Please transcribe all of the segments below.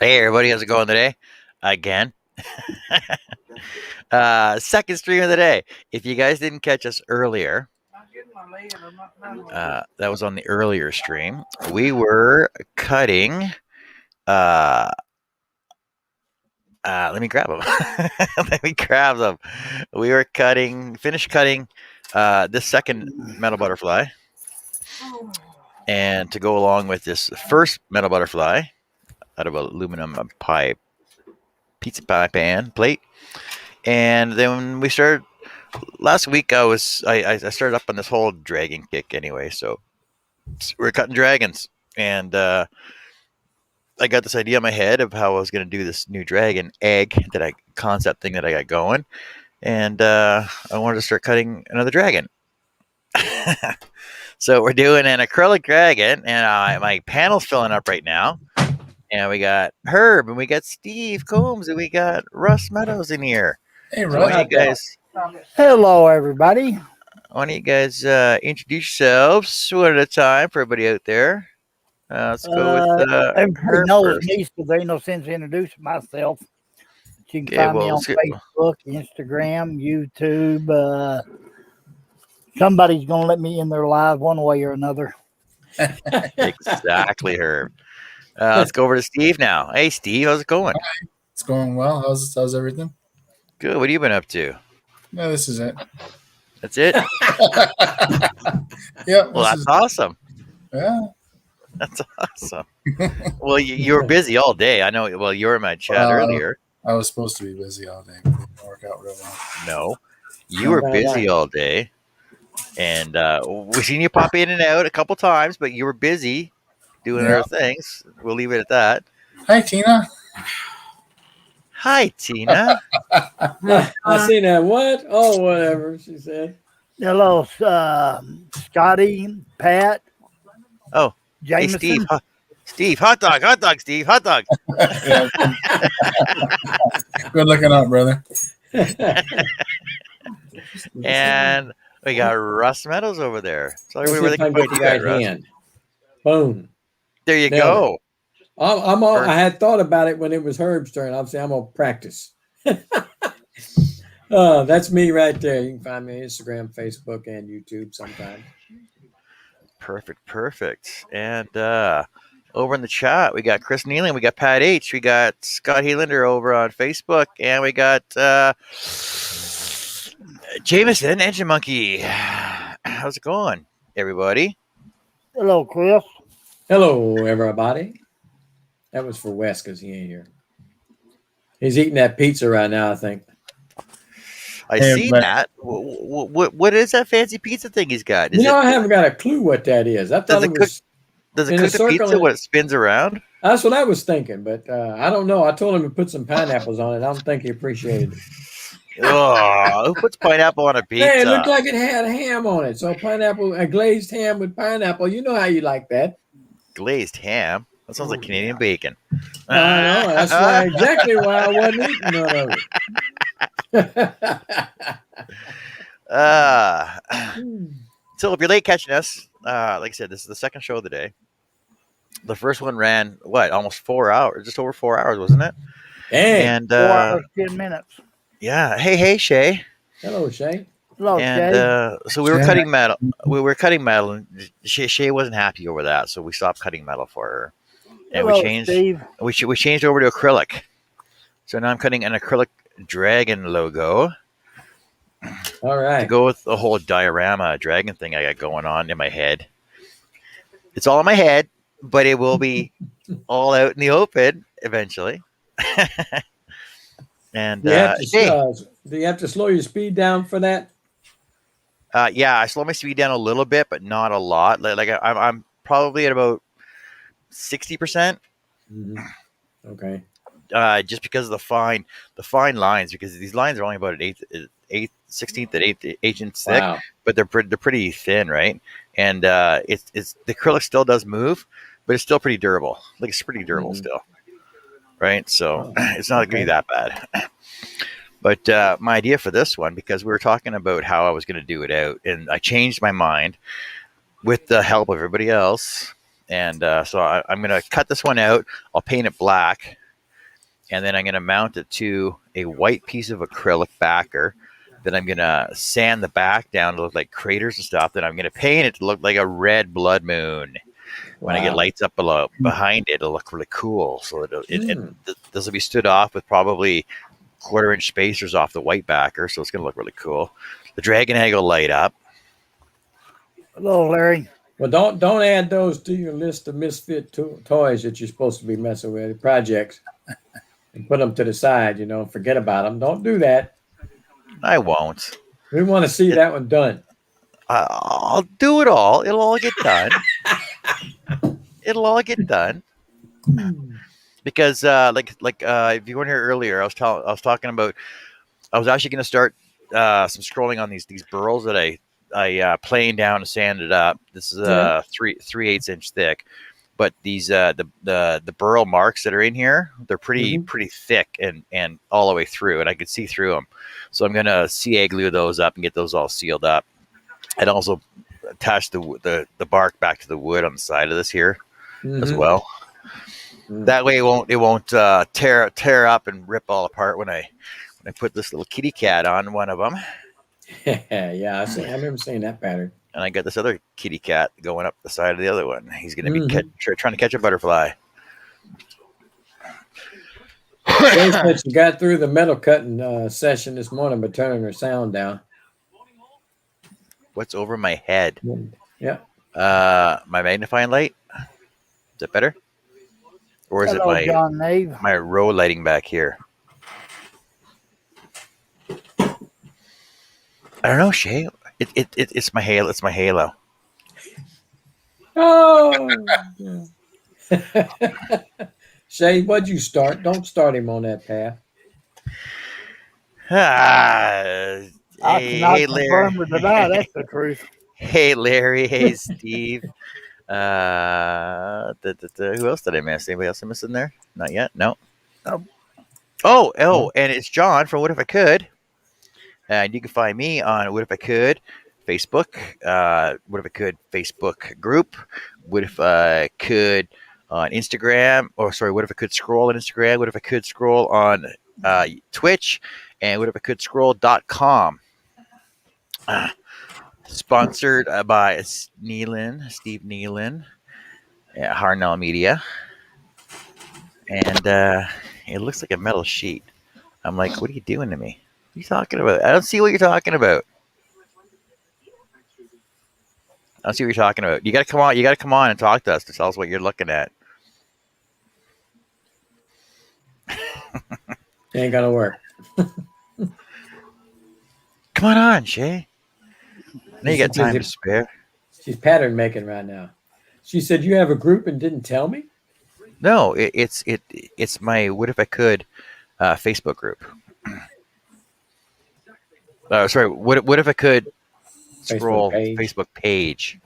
Hey everybody, how's it going today? Again. Second stream of the day. If you guys didn't catch us earlier, that was on the earlier stream. We were cutting. Let me grab them. Let me grab them. We were finished cutting this second metal butterfly, and to go along with this first metal butterfly out of aluminum pizza pie plate. And then we started last week. I started up on this whole dragon kick anyway. So we're cutting dragons, and I got this idea in my head of how I was going to do this new dragon egg concept thing that I got going, and I wanted to start cutting another dragon. So we're doing an acrylic dragon, and my panel's filling up right now. And we got Herb, and we got Steve Combs, and we got Russ Meadows in here. Hey, Russ. So hello, everybody. Why don't you guys introduce yourselves one at a time for everybody out there? Let's go with everybody knows me, so there ain't no sense introducing myself. But you can find me on Facebook, Instagram, YouTube. Somebody's gonna let me in their live one way or another. Exactly, Herb. Let's go over to Steve now. Hey, Steve, how's it going? Hi. It's going well. How's everything? Good. What have you been up to? No, this is it. That's it? Yeah. Well, that's awesome. Yeah. That's awesome. Well, you were busy all day. I know. Well, you were in my chat earlier. I was supposed to be busy all day. It didn't work out real well. No, you were busy all day. And we've seen you pop in and out a couple times, but you were busy doing other things. We'll leave it at that. Hi, Tina. Hi, Tina. I seen that. What? Oh, whatever, she said. Hello, Scotty, Pat. Oh, Jameson. Hey, Steve, hot dog, Steve, hot dog. Good looking out, brother. And we got Russ Meadows over there. So where they can put the right hand. Boom. There you go. I had thought about it when it was Herb's turn. Obviously, I'm gonna practice. That's me right there. You can find me on Instagram, Facebook, and YouTube sometime. Perfect. And over in the chat, we got Chris Nealing, we got Pat H, we got Scott Helander over on Facebook, and we got Jameson, Engine Monkey. How's it going, everybody? Hello, Chris. Hello, everybody. That was for Wes because he ain't here. He's eating that pizza right now, I think. I see that. What is that fancy pizza thing he's got? I haven't got a clue what that is. I thought does it cook the pizza when it spins around? That's what I was thinking, but I don't know. I told him to put some pineapples on it. I don't think he appreciated it. Oh, who puts pineapple on a pizza? Hey, it looked like it had ham on it. So pineapple, a glazed ham with pineapple. You know how you like that. Glazed ham? That sounds like Canadian bacon. I know. That's exactly why I wasn't eating none of it. So if you're late catching us, like I said, this is the second show of the day. The first one ran, almost 4 hours, just over 4 hours, wasn't it? Hey, and 4 hours, 10 minutes. Yeah. Hey, Shay. Hello, Shay. Hello, and, Shay. So we were cutting metal. We were cutting metal, and Shay wasn't happy over that, so we stopped cutting metal for her. And Hello, we changed. Steve. We changed over to acrylic. So now I'm cutting an acrylic dragon logo. All right. To go with the whole diorama dragon thing I got going on in my head. It's all in my head, but it will be all out in the open eventually. And do you have to slow your speed down for that? Yeah, I slow my speed down a little bit, but not a lot. Like I'm probably at about 60%. Mm-hmm. Okay. Just because of the fine lines, because these lines are only about an 16th and 8th inch thick, but they're pretty thin, right? And it's the acrylic still does move, but it's still pretty durable. Like it's pretty durable still, right? So it's not going to be that bad. But my idea for this one, because we were talking about how I was going to do it out, and I changed my mind with the help of everybody else. And so I'm going to cut this one out. I'll paint it black and then I'm going to mount it to a white piece of acrylic backer. Then I'm going to sand the back down to look like craters and stuff. Then I'm going to paint it to look like a red blood moon. When I get Wow. lights up behind it, it'll look really cool. So this will be stood off with probably 1/4-inch spacers off the white backer, so it's going to look really cool. The dragon egg will light up. Hello, Larry. Well, don't add those to your list of misfit toys that you're supposed to be messing with, projects, and put them to the side. Forget about them. Don't do that. I won't. We want to see that one done. I'll do it all. It'll all get done. It'll all get done. Because if you weren't here earlier, I was talking about I was actually going to start some scrolling on these burls that I planed down and sanded up. This is 3/8 inch thick, but these the burl marks that are in here, they're pretty thick and all the way through, and I could see through them. So I'm going to CA glue those up and get those all sealed up, and also attach the bark back to the wood on the side of this here as well. That way it won't tear up and rip all apart when I put this little kitty cat on one of them. Yeah, I remember seeing that pattern. And I got this other kitty cat going up the side of the other one. He's going to be trying to catch a butterfly. She got through the metal cutting session this morning by turning her sound down. What's over my head? Yeah. My magnifying light? Is that better? Or is it my row lighting back here? I don't know, Shay. It's my halo. It's my halo. Oh. Shay, what'd you start? Don't start him on that path. I cannot confirm or deny. That's the truth. Hey, Larry. Hey, Steve. Who else did I miss? Anybody else I missed in there? Not yet. No. Oh, and it's John from What If I Could. And you can find me on What If I Could Facebook, What If I Could Facebook group, What If I Could on Instagram, What If I Could Scroll on Instagram, What If I Could Scroll on Twitch, and What If I Could Scroll.com. Sponsored by Steve Nealon at Harnell Media. And it looks like a metal sheet. I'm like, what are you doing to me? What are you talking about? I don't see what you're talking about. You gotta come on. You gotta come on and talk to us to tell us what you're looking at. Ain't gonna work. Come on, Shay. Now you got time to spare. She's pattern making right now. She said you have a group and didn't tell me. No, it's my What If I Could Facebook group. What if I could scroll Facebook page?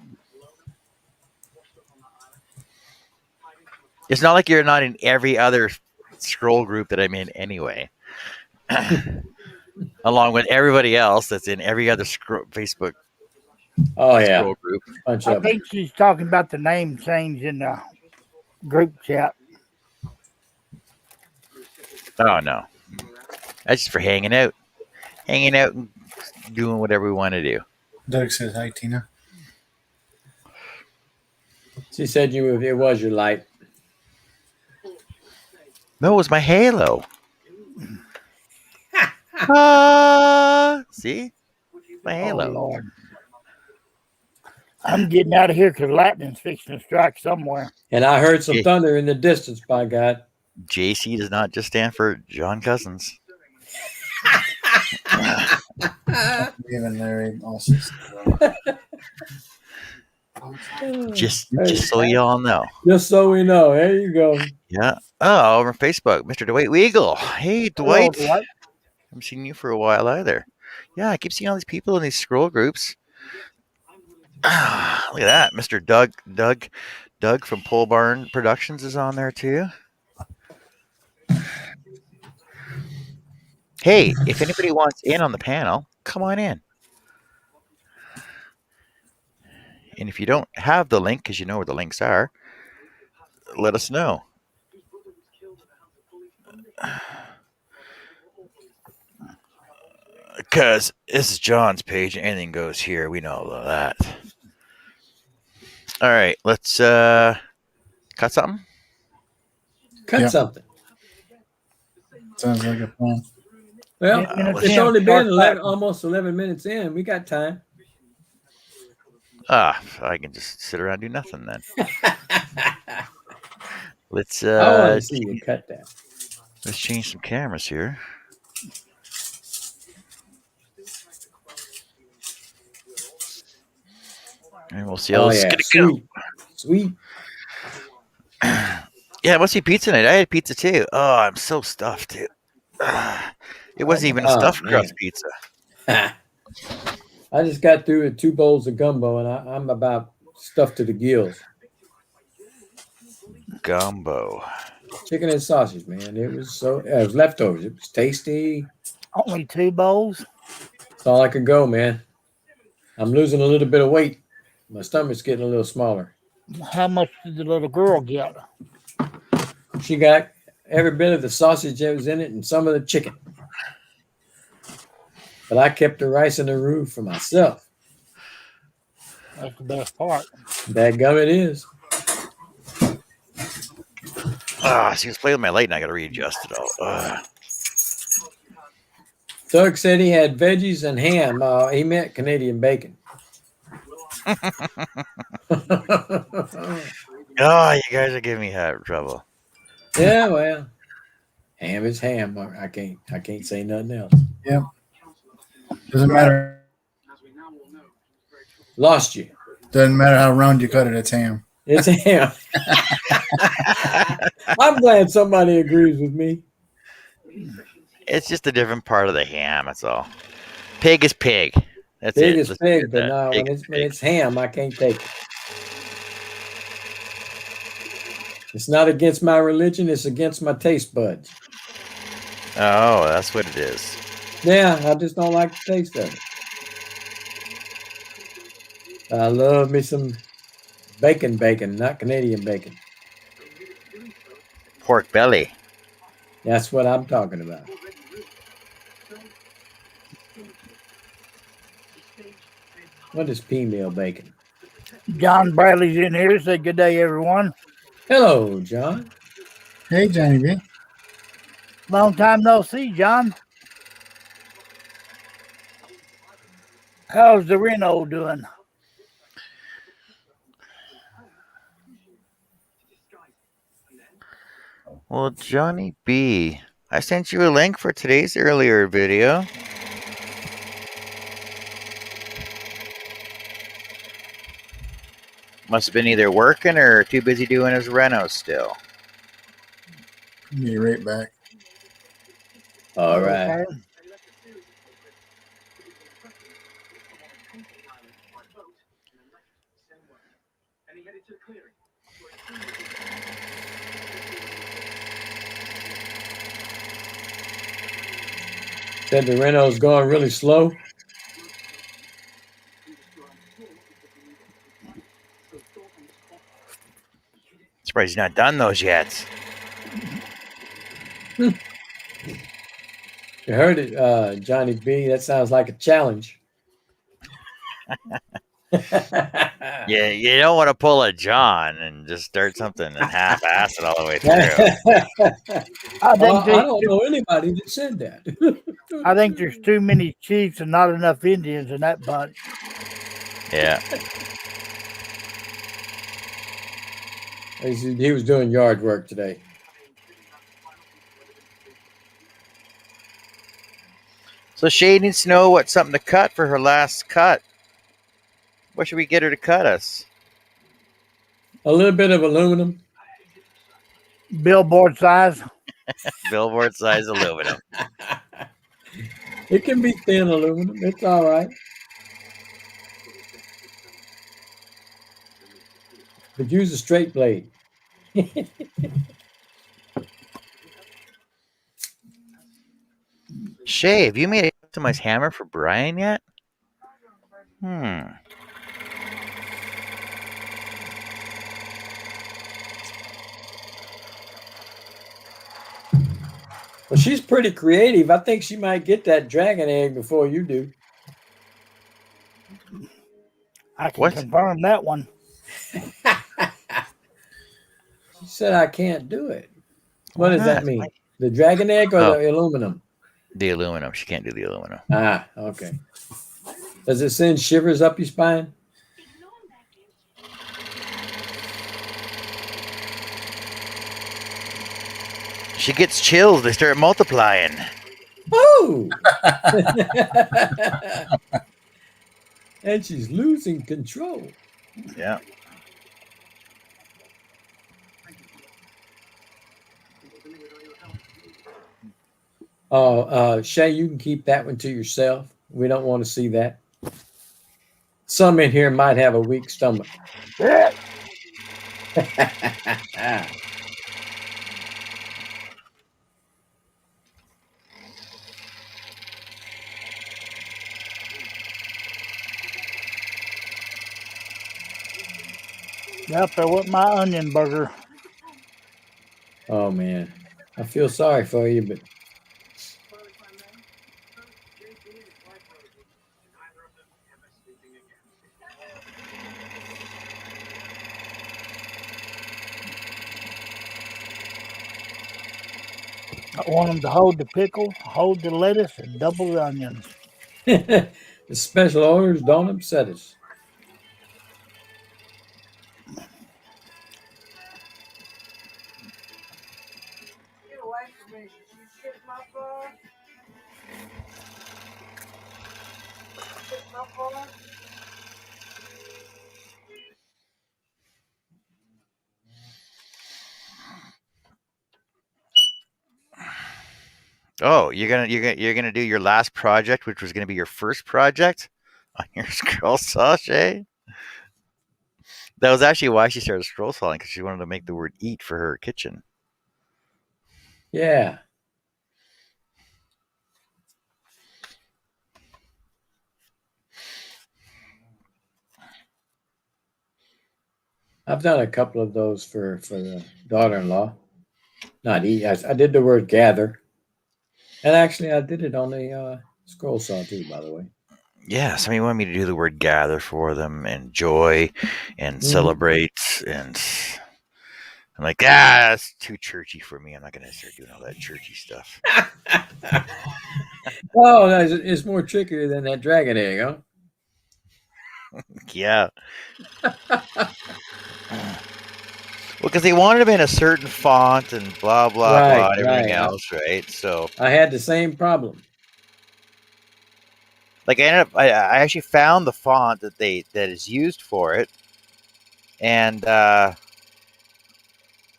It's not like you're not in every other scroll group that I'm in anyway. Along with everybody else that's in every other Facebook scroll group. I think she's talking about the name change in the group chat. Oh, no. That's just for hanging out and doing whatever we want to do. Doug says hi, Tina. She said it was your light. No, it was my halo. See? My halo. Oh, Lord. I'm getting out of here because lightning's fixing to strike somewhere. And I heard some thunder in the distance, by God. JC does not just stand for John Cousins. Even Larry also. Just so you all know. Just so we know. There you go. Yeah. Oh, over Facebook, Mr. Dwight Weagle. Hey, Dwight. Hello, Dwight. I haven't seen you for a while either. Yeah, I keep seeing all these people in these scroll groups. Look at that. Mr. Doug from Pole Barn Productions is on there too. Hey, if anybody wants in on the panel, come on in. And if you don't have the link, because you know where the links are, let us know. Because this is John's page and anything goes here. We know all that. All right, let's cut something. Cut Yeah. something. Sounds like a plan. Well, 10 minutes it's in, only start been back. almost 11 minutes in. We got time. I can just sit around and do nothing then. Let's I want to see you cut that. let's change some cameras here. And we'll see how Oh this is yeah, gonna sweet, sweet. go. Yeah, what's your pizza night? I had pizza too. Oh, I'm so stuffed too. It wasn't even a Oh stuffed crust man, pizza. I just got through with 2 bowls of gumbo, and I'm about stuffed to the gills. Gumbo. Chicken and sausage, man. It was leftovers. It was tasty. Only 2 bowls. That's all I could go, man. I'm losing a little bit of weight. My stomach's getting a little smaller. How much did the little girl get? She got every bit of the sausage that was in it and some of the chicken. But I kept the rice and the roux for myself. That's the best part. Dadgum it is. She was playing with my light and I got to readjust it all. Doug said he had veggies and ham. He meant Canadian bacon. Oh, you guys are giving me trouble. Yeah, well, ham is ham. I can't say nothing else. Yeah. Doesn't matter. Lost you. Doesn't matter how round you cut it. It's ham. It's ham. I'm glad somebody agrees with me. It's just a different part of the ham. That's all. Pig is pig. That's Pig it. is Let's pig, get but that. no, Pig when is it's, when pig. it's ham, I can't take it. It's not against my religion. It's against my taste buds. Oh, that's what it is. Yeah, I just don't like the taste of it. I love me some bacon, not Canadian bacon. Pork belly. That's what I'm talking about. What is female bacon? John Bradley's in here. Say good day, everyone. Hello, John. Hey, Johnny B. Long time no see, John. How's the Reno doing? Well, Johnny B, I sent you a link for today's earlier video. Must have been either working or too busy doing his reno still. Be right back. All right. Okay. Said the Renault's going really slow. Surprised he's not done those yet. You heard it, Johnny B. That sounds like a challenge. Yeah, you don't want to pull a John and just start something and half-ass it all the way through. I think I don't know anybody that said that. I think there's too many chiefs and not enough Indians in that bunch. Yeah. He was doing yard work today. So Shay needs to know what's something to cut for her last cut. What should we get her to cut us? A little bit of aluminum. Billboard size. Billboard size aluminum. It can be thin aluminum. It's all right. But use a straight blade. Shay, have you made a customized hammer for Brian yet? Well, she's pretty creative. I think she might get that dragon egg before you do. I can What? confirm that one. She said I can't do it. What Why does that not? mean? The dragon egg or Oh, the aluminum? the aluminum. She can't do the aluminum. Ah, okay. Does it send shivers up your spine? She gets chills. They start multiplying. Oh! And she's losing control. Yeah. Oh, Shay, you can keep that one to yourself. We don't want to see that. Some in here might have a weak stomach. Yep, there went my onion burger. Oh man, I feel sorry for you, but I want them to hold the pickle, hold the lettuce, and double the onions. the special orders don't upset us. Oh, you're gonna do your last project, which was gonna be your first project on your scroll saw, Shay? That was actually why she started scroll sawing, because she wanted to make the word "eat" for her kitchen. Yeah. I've done a couple of those for the daughter-in-law. Not eat. I did the word gather, and actually I did it on the scroll saw too. By the way. Yeah, somebody wanted me to do the word "gather" for them, and joy, and Mhm. celebrate, and I'm like, that's too churchy for me. I'm not gonna start doing all that churchy stuff. Oh, it's more trickier than that dragon egg, huh? Yeah. Well, because they wanted them in a certain font and blah blah blah Right, and everything right. else, right? So, I had the same problem. like, I actually found the font that is used for it, and I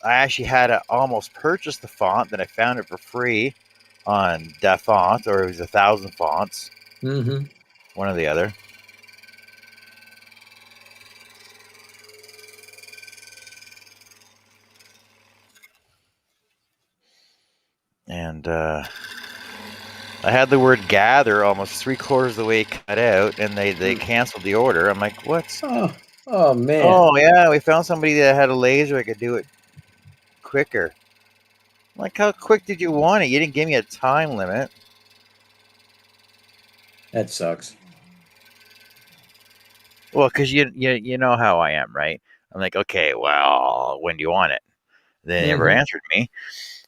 actually had to almost purchase the font. Then I found it for free on Da Font, or it was 1,000 fonts, Mm-hmm. one or the other. And I had the word "gather" almost 3/4 of the way cut out, and they canceled the order. I'm like, what? Oh man, Oh yeah, we found somebody that had a laser that could do it quicker. I'm like, how quick did you want it? You didn't give me a time limit. that sucks. Well, because you know how I am, right? I'm like, okay, well, when do you want it? They never Mm-hmm. answered me.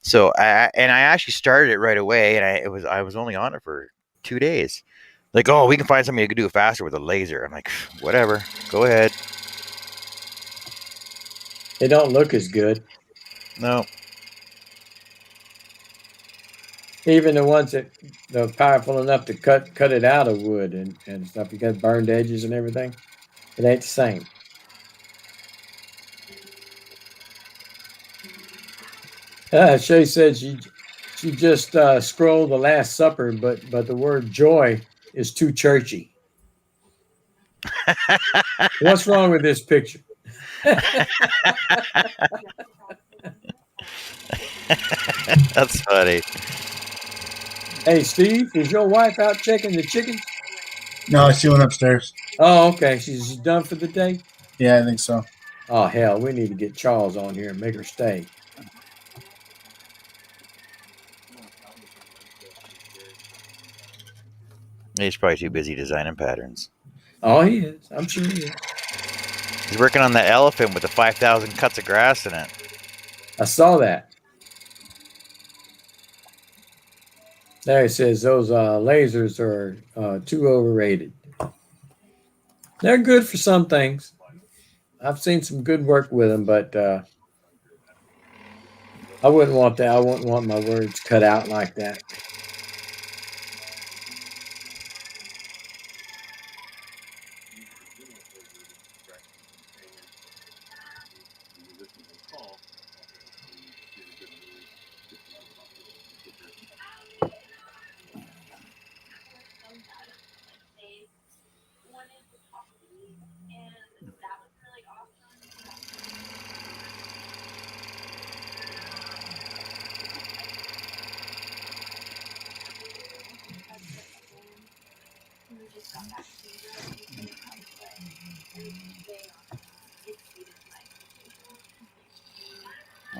So I actually started it right away, and I was only on it for 2 days. Like, oh, we can find somebody who can do it faster with a laser. I'm like, whatever, go ahead. They don't look as good. No, Even the ones that are powerful enough to cut it out of wood and stuff. You got burned edges and everything. It ain't the same. Shay said she just scrolled the Last Supper, but the word joy is too churchy. What's wrong with this picture? that's funny. Hey, Steve, is your wife out checking the chickens? No, she went upstairs. Oh, okay. She's done for the day. Yeah, I think so. Oh hell, we need to get Charles on here and make her stay. He's probably too busy designing patterns. Oh, he is. I'm sure he is. He's working on the elephant with the 5,000 cuts of grass in it. I saw that. There it says those lasers are too overrated. They're good for some things. I've seen some good work with them, but I wouldn't want that. I wouldn't want my words cut out like that.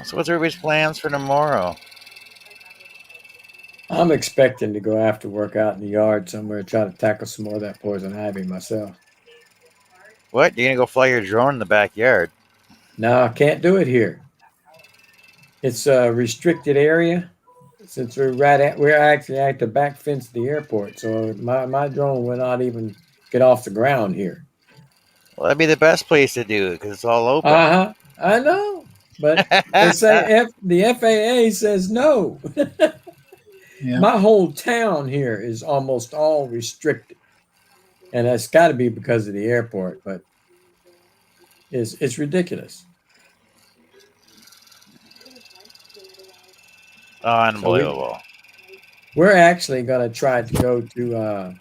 So what's everybody's plans for tomorrow? I'm expecting to go after work out in the yard somewhere, try to tackle some more of that poison ivy myself. What? You're gonna go fly your drone in the backyard? No, I can't do it here. It's a restricted area. Since we're actually at the back fence of the airport, so my drone will not even get off the ground here. Well, that'd be the best place to do it because it's all open. I know, but they say the FAA says no. Yeah. My whole town here is almost all restricted, and that's got to be because of the airport. But it's ridiculous. Unbelievable. So we're actually going to try to go to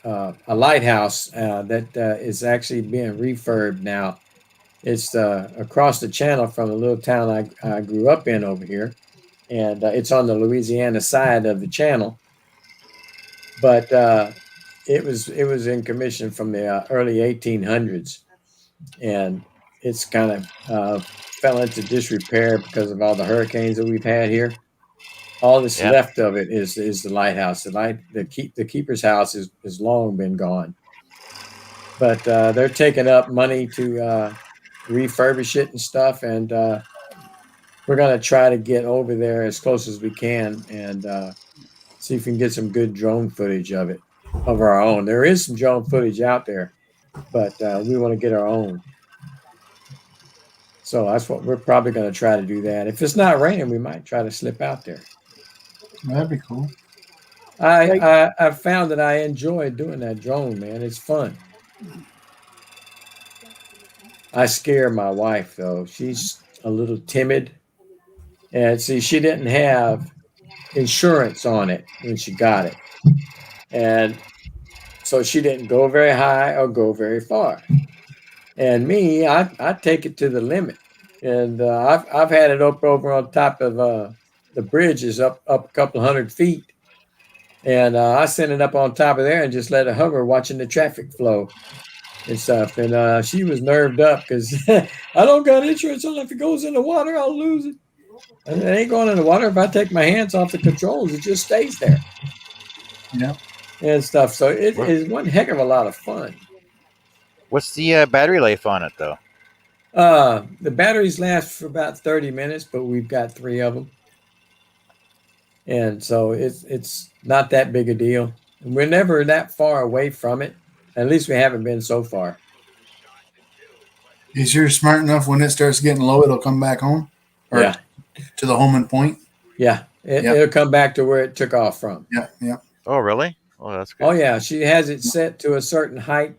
a lighthouse that is actually being refurbed now. It's across the channel from the little town I grew up in over here, and it's on the Louisiana side of the channel. But it was in commission from the early 1800s, and it's kind of fell into disrepair because of all the hurricanes that we've had here. All that's left of it is the lighthouse. The keeper's house is long been gone, but they're taking up money to refurbish it and stuff, and we're going to try to get over there as close as we can and see if we can get some good drone footage of it, of our own. There is some drone footage out there, but we want to get our own. So that's what we're probably going to try to do. That if it's not raining, we might try to slip out there. That'd be cool. I found that I enjoy doing that drone, man. It's fun. I scare my wife though. She's a little timid, and see, she didn't have insurance on it when she got it, and so she didn't go very high or go very far. And me, I take it to the limit, and I've had it up over on top of the bridges up a couple hundred feet, and I sent it up on top of there and just let it hover, watching the traffic flow and stuff. And she was nerved up because I don't got insurance on it. If it goes in the water, I'll lose it. And it ain't going in the water. If I take my hands off the controls, it just stays there. Yeah. And stuff. So it is one heck of a lot of fun. What's the battery life on it, though? The batteries last for about 30 minutes, but we've got 3 of them. And so it's not that big a deal. And we're never that far away from it. At least we haven't been so far. Is yours smart enough when it starts getting low, it'll come back home? Or yeah. To the homing point? Yeah. It'll come back to where it took off from. Yeah, yeah. Oh, really? Oh, that's good. Oh, yeah. She has it set to a certain height,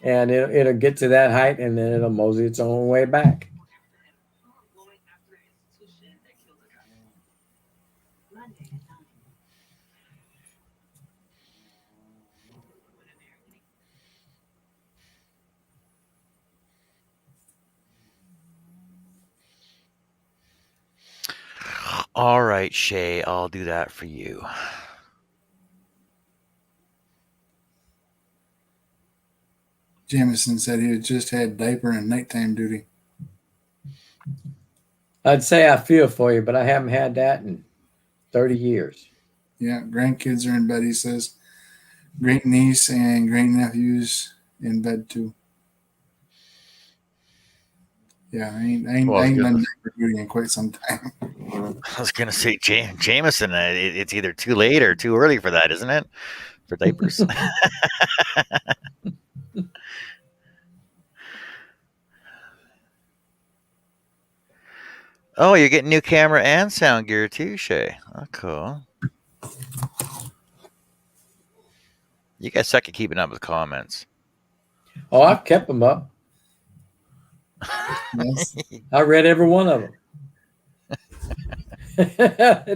and it'll get to that height, and then it'll mosey its own way back. All right, Shay, I'll do that for you. Jamison said he had just had diaper and nighttime duty. I'd say I feel for you, but I haven't had that in 30 years. Yeah, grandkids are in bed, he says. great niece and great nephews in bed too. Yeah, Well, I ain't done diaper duty in quite some time. I was gonna say Jameson. It's either too late or too early for that, isn't it? For diapers. Oh, you're getting new camera and sound gear too, Shay. Oh, cool. You guys suck at keeping up with comments. Oh, I've kept them up. Yes. I read every one of them.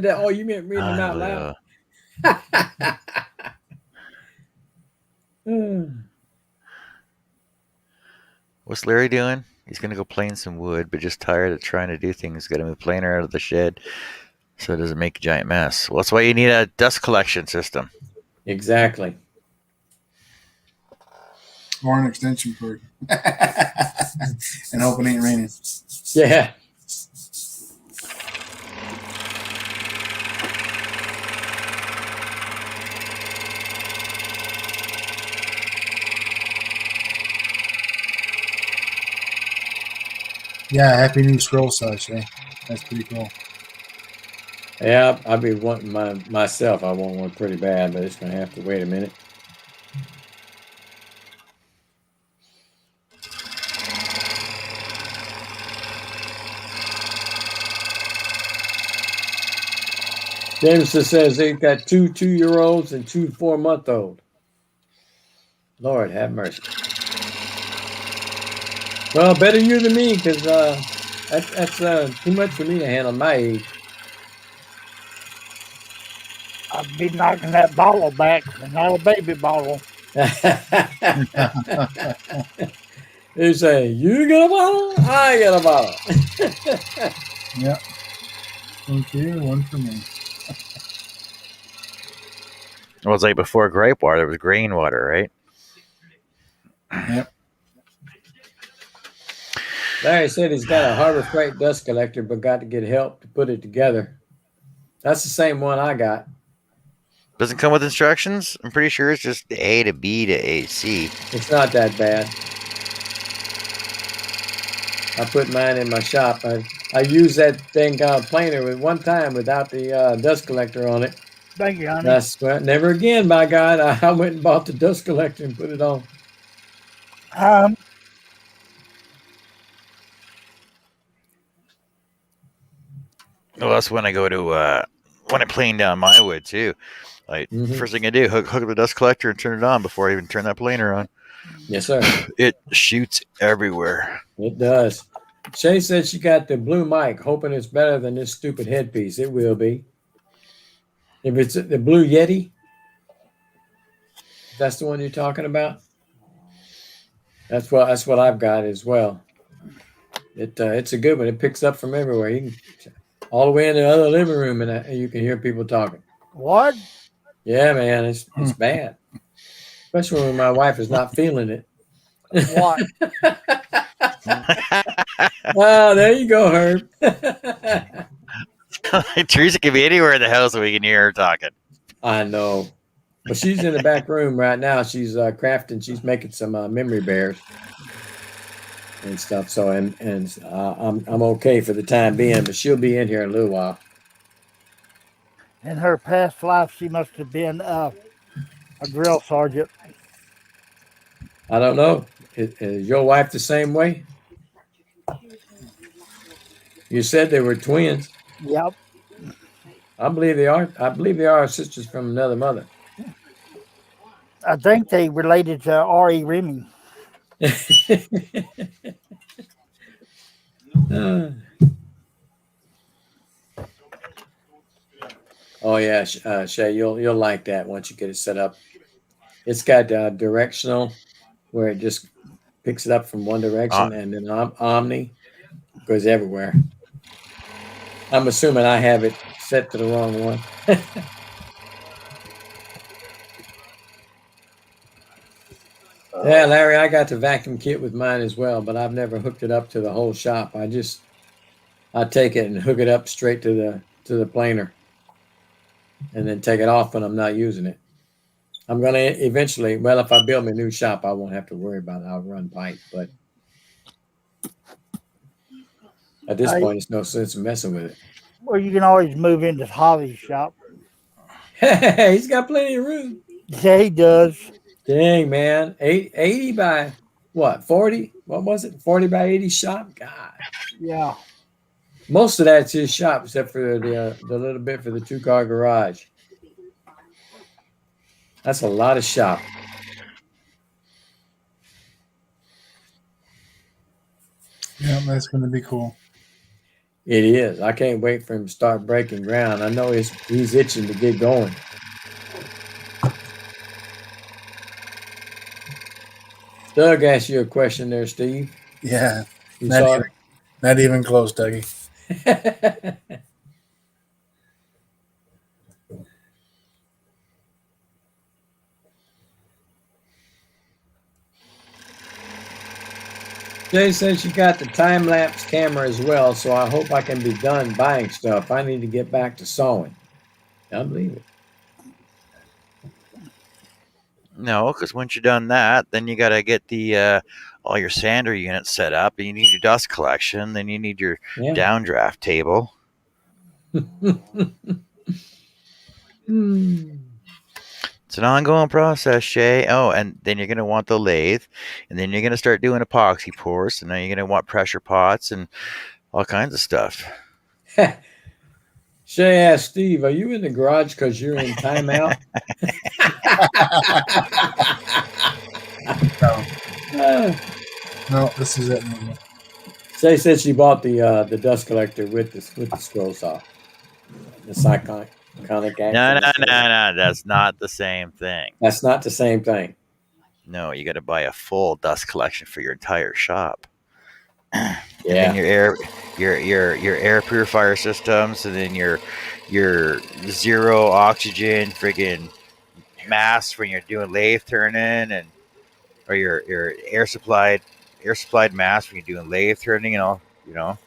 Oh, you meant reading them out loud? What's Larry doing? He's gonna go plane some wood, but just tired of trying to do things. Got to move planer out of the shed so it doesn't make a giant mess. Well, that's why you need a dust collection system. Exactly. Or an extension cord. And hope it ain't raining. Yeah. Yeah, happy new scroll saw, Shay. That's pretty cool. Yeah, I'll be wanting myself. I want one pretty bad, but it's going to have to wait a minute. Jameson says they've got two 2-year-olds and 2 4-month-old. Lord have mercy. Well, better you than me, because that's too much for me to handle my age. I'd be knocking that bottle back, not a baby bottle. They say, you get a bottle, I get a bottle. Yep. Okay, one for me. Well, it's like before gripe water, there was grain water, right? Yep. Larry said he's got a Harbor Freight dust collector, but got to get help to put it together. That's the same one I got. Doesn't come with instructions. I'm pretty sure it's just A to B to A C. It's not that bad. I put mine in my shop. I used that thing called planer with one time without the dust collector on it. Thank you, honey. That's never again, by God. I went and bought the dust collector and put it on. Well, that's when I go to when I plane down my wood too. Like first thing I do, hook up the dust collector and turn it on before I even turn that planer on. Yes, sir. It shoots everywhere. It does. Shay said she got the blue mic, hoping it's better than this stupid headpiece. It will be. If it's the Blue Yeti, if that's the one you're talking about. That's what I've got as well. It's a good one. It picks up from everywhere. You can all the way in the other living room, and you can hear people talking. What? Yeah, man, it's bad, especially when my wife is not feeling it. What? Oh, there you go, Herb. Teresa can be anywhere in the house and we can hear her talking. I know. But she's in the back room right now. She's crafting. She's making some memory bears and stuff. So I'm okay for the time being, but she'll be in here in a little while. In her past life, she must have been a drill sergeant. I don't know. Is your wife the same way? You said they were twins. Yep. I believe they are. I believe they are sisters from another mother. I think they related to R.E. Remy. Oh yeah, Shay, you'll like that once you get it set up. It's got directional, where it just picks it up from one direction, and then Omni goes everywhere. I'm assuming I have it set to the wrong one. Yeah, Larry, I got the vacuum kit with mine as well, but I've never hooked it up to the whole shop. I take it and hook it up straight to the planer, and then take it off when I'm not using it. I'm going to eventually, well, if I build my new shop, I won't have to worry about it. I'll run pipe. But at this point, it's no sense in messing with Well, you can always move into Holly's shop. it. He's got plenty of room. Yeah, he does. Dang, man. 80 by what? 40? What was it? 40 by 80 shop? God. Yeah. Most of that's his shop, except for the little bit for the 2-car garage. That's a lot of shop. Yeah, that's going to be cool. It is. I can't wait for him to start breaking ground. I know he's itching to get going. Doug asked you a question there, Steve. Yeah. You saw it? Not even close, Dougie. Jay says you got the time-lapse camera as well, so I hope I can be done buying stuff. I need to get back to sewing. I believe it. No, because once you're done that, then you got to get the all your sander units set up, and you need your dust collection. Then you need your downdraft table. It's an ongoing process, Shay. Oh, and then you're going to want the lathe, and then you're going to start doing epoxy pours, and then you're going to want pressure pots and all kinds of stuff. Shay asked Steve, are you in the garage because you're in timeout? No, this is it. Shay said she bought the dust collector with the scroll saw. The iconic action. No. That's not the same thing. That's not the same thing. No, you got to buy a full dust collection for your entire shop. Yeah. And then your air purifier systems, and then your zero oxygen friggin' masks when you're doing lathe turning, and or your air supplied mask when you're doing lathe turning and all, you know.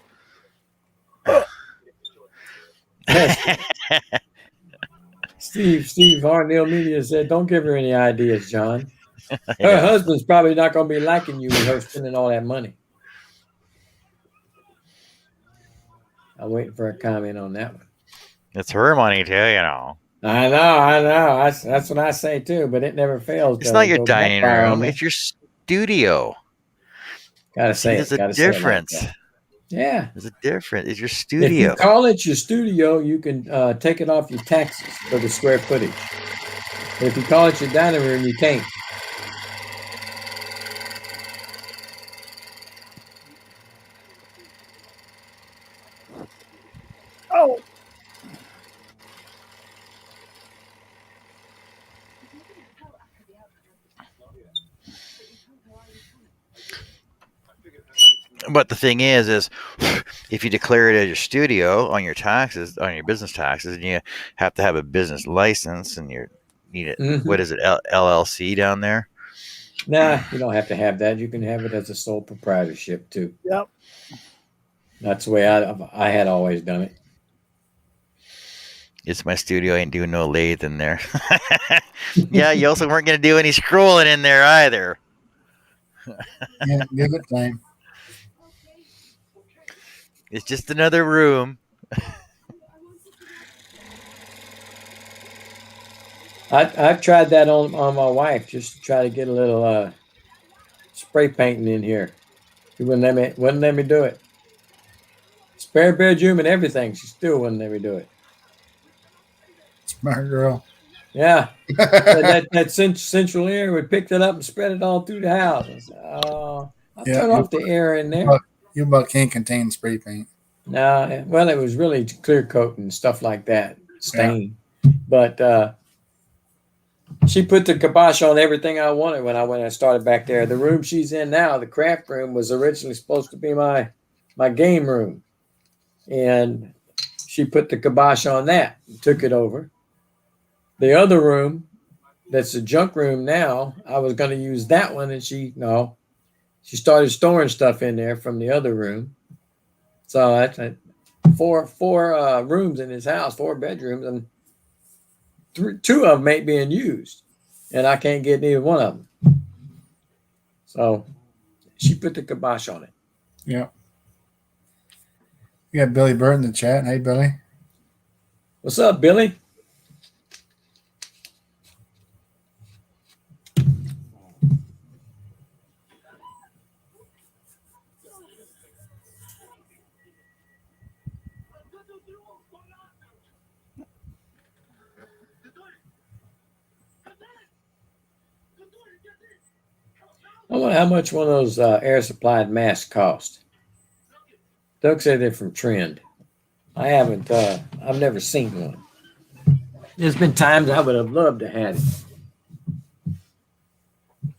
Steve Hartnell Media said, don't give her any ideas, John. Her husband's probably not going to be liking you with her spending all that money. I'm waiting for a comment on that one. It's her money too, you know. I know. That's what I say too, but it never fails. It's not your dining room. It's your studio. Gotta say it. There's a difference. Like yeah. There's a difference. It's your studio. If you call it your studio, you can take it off your taxes for the square footage. But if you call it your dining room, you can't. Oh. But the thing is if you declare it as your studio on your taxes, on your business taxes, and you have to have a business license, and you need it. Mm-hmm. What is it, LLC down there? Nah, you don't have to have that. You can have it as a sole proprietorship too. Yep. That's the way I had always done it. It's my studio. I ain't doing no lathe in there. Yeah, you also weren't going to do any scrolling in there either. Yeah, give it time. It's just another room. I've tried that on my wife, just to try to get a little spray painting in here. She wouldn't let me do it. Spare bedroom and everything. She still wouldn't let me do it. Smart girl. Yeah. that central air, we picked it up and spread it all through the house. I said, I'll turn off the air in there. You about can't contain spray paint. No, well, it was really clear coat and stuff like that, stain. Yeah. But she put the kibosh on everything I wanted when I started back there. The room she's in now, the craft room, was originally supposed to be my game room. And she put the kibosh on that and took it over. The other room, that's the junk room now, I was going to use that one, and she started storing stuff in there from the other room. So that's four rooms in his house, 4 bedrooms, and 2 of them ain't being used. and I can't get neither one of them. So she put the kibosh on it. Yeah. We got Billy Burt in the chat. Hey, Billy. What's up, Billy? I wonder how much one of those air supplied masks cost. Doug said they're from Trend. I haven't. I've never seen one. There's been times I would have loved to have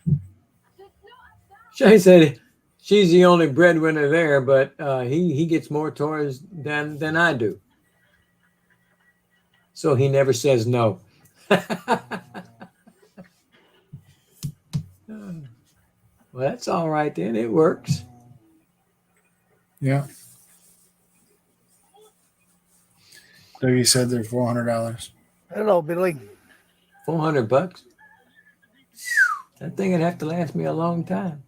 it. Shay said she's the only breadwinner there, but he gets more toys than I do. So he never says no. Well, that's all right then. It works. Yeah. Dougie said they're $400. Hello, Billy. $400. That thing would have to last me a long time.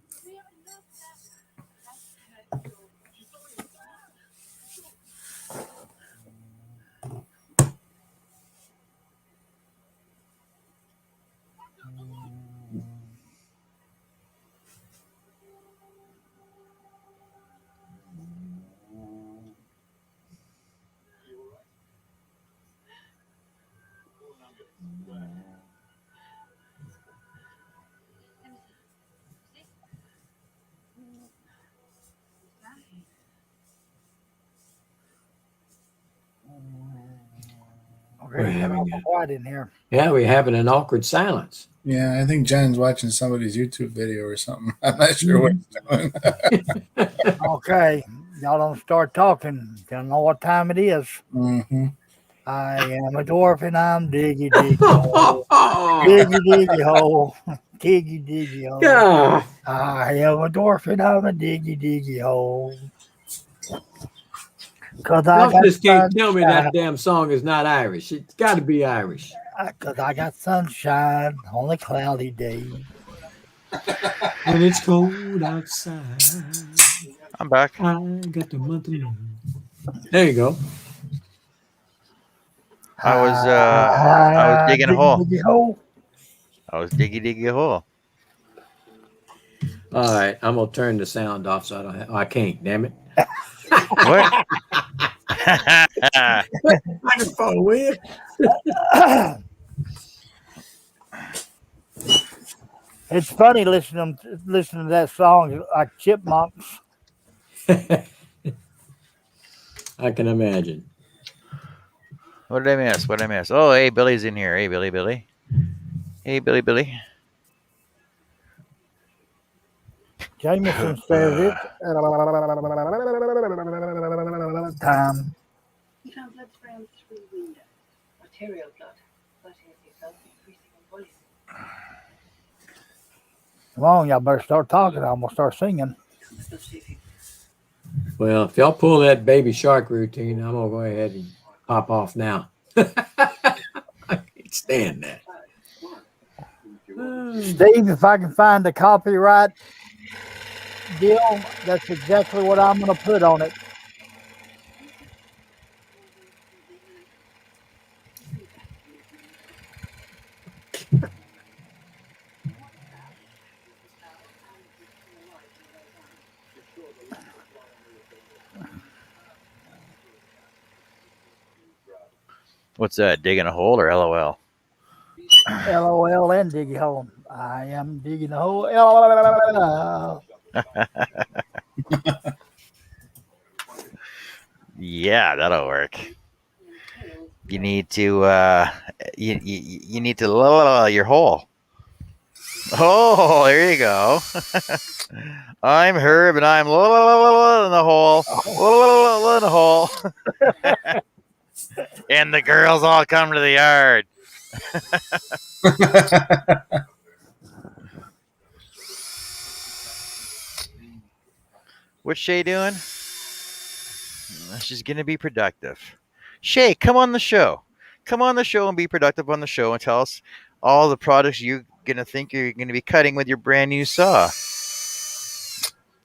We're having quiet in here. Yeah, we're having an awkward silence. Yeah, I think Jen's watching somebody's YouTube video or something. I'm not sure what he's doing. Okay, y'all don't start talking. Y'all know what time it is. Mm-hmm. I am a dwarf and I'm diggy diggy hole. Diggy diggy hole. Diggy diggy hole. Yeah. I am a dwarf and I'm a diggy diggy hole. Cause I Y'all just can't tell me that damn song is not Irish. It's got to be Irish. Cause I got sunshine on a cloudy day. When it's cold outside, I'm back. I got the month of June. There you go. I was digging a hole. Diggy hole. I was diggy a hole. All right, I'm gonna turn the sound off so I don't. I can't. Damn it. What? Microphone, will you? It's funny listening to that song like chipmunks. I can imagine. What did I miss? What did I miss? Oh, hey, Billy's in here. Hey, Billy. Hey, Billy. Jameson says it's time. He found blood spraying through the window. Arterial blood. 38 cells increasing in volume. Come on, y'all better start talking. I'm gonna start singing. Well, if y'all pull that baby shark routine, I'm gonna go ahead and pop off now. I can't stand that. Steve, if I can find a copyright deal, that's exactly what I'm gonna put on it. What's that? Digging a hole or LOL? LOL and diggy hole. I am digging a hole. LOL. Yeah, that'll work. You need to you need to your hole. Oh, there you go. I'm Herb and I'm in the hole. In the hole. And the girls all come to the yard. What's Shay doing? She's gonna be productive. Shay, come on the show. Come on the show and be productive on the show and tell us all the products you gonna think you're gonna be cutting with your brand new saw.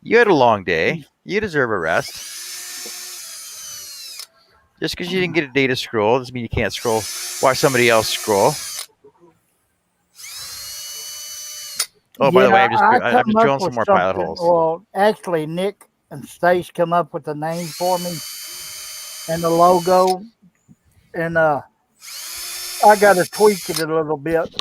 You had a long day. You deserve a rest. Just because you didn't get a day to scroll doesn't mean you can't scroll. Watch somebody else scroll. Oh, by the way, I'm just drilling some more pilot holes. Well, actually, Nick and Stace come up with a name for me and the logo, and I got to tweak it a little bit.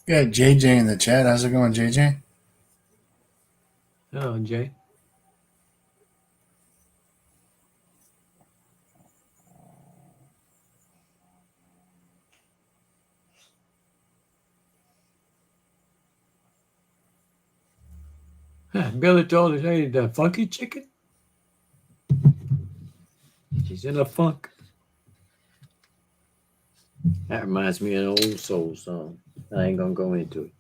We got JJ in the chat. How's it going, JJ? Oh, Jay. Billy told us, hey, the funky chicken? She's in a funk. That reminds me of an old soul song. I ain't gonna go into it.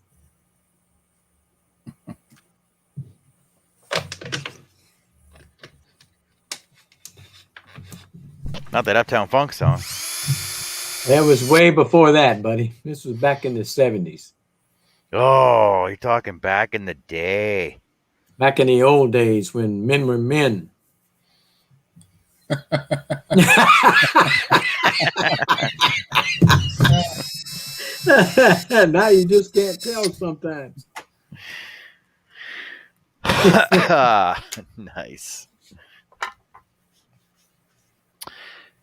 Not that Uptown Funk song. That was way before that, buddy. This was back in the 70s. Oh, you're talking back in the day. Back in the old days when men were men. Now you just can't tell sometimes. Nice.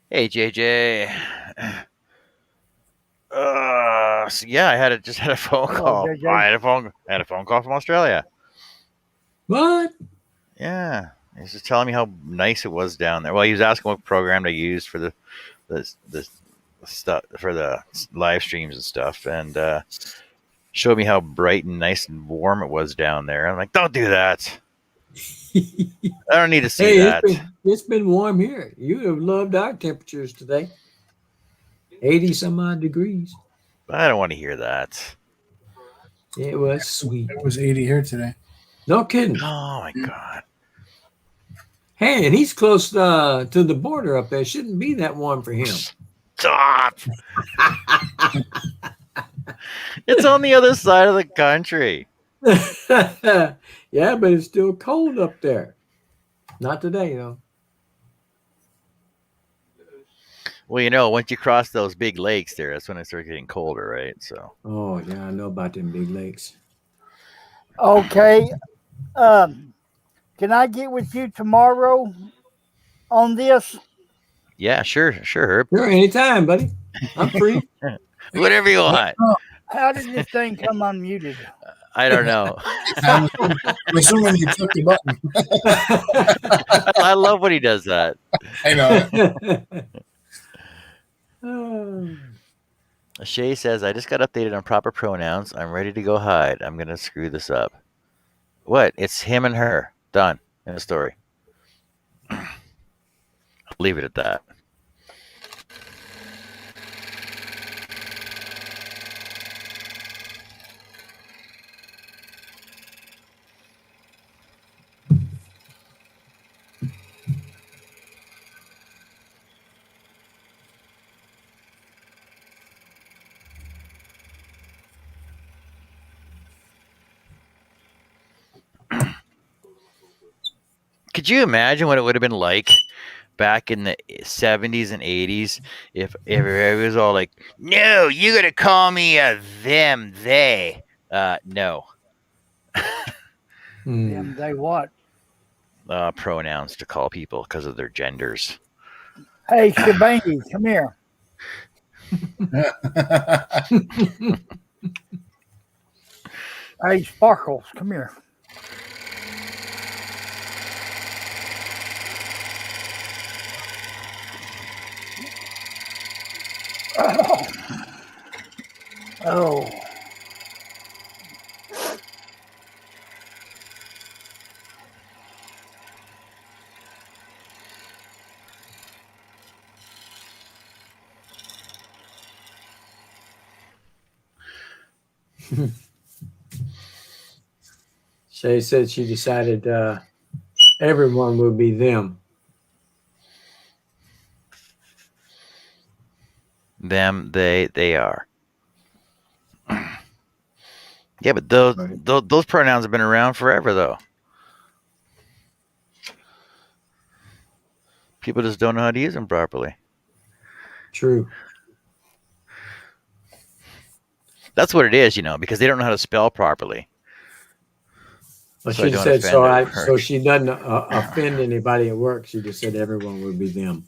Hey, JJ. So yeah, I just had a phone call. JJ. I had a phone call from Australia. What? Yeah, he's just telling me how nice it was down there. Well, he was asking what program to use for the stuff for the live streams and stuff, and showed me how bright and nice and warm it was down there. I'm like, don't do that. I don't need to see that. It's been warm here. You have loved our temperatures today. 80 some odd degrees. I don't want to hear that. It was sweet. It was 80 here today. No kidding. Oh my God. Hey, and he's close to the border up there. Shouldn't be that warm for him. Stop. It's on the other side of the country. Yeah, but it's still cold up there. Not today, though. Well, once you cross those big lakes there, that's when it starts getting colder, right? So. Oh, yeah, I know about them big lakes. Okay. Can I get with you tomorrow on this? Yeah, sure, Herb. Sure, anytime, buddy. I'm free. Whatever you want. How did this thing come unmuted? I don't know. I'm assuming you took the button. I love when he does that. I know. Shay says, I just got updated on proper pronouns. I'm ready to go hide. I'm going to screw this up. What? It's him and her. Done. In the story. I'll leave it at that. Could you imagine what it would have been like back in the 70s and 80s if it was all like, no, you got to call me a them, they. No. Them, they what? Pronouns to call people because of their genders. Hey, Shabangi, come here. Hey, Sparkles, come here. Oh. Shay said she decided everyone would be them. Them, they are. Yeah, but those pronouns have been around forever, though. People just don't know how to use them properly. True. That's what it is, because they don't know how to spell properly. Well, So I she don't said offend so. at So work. she doesn't offend anybody at work. She just said everyone would be them.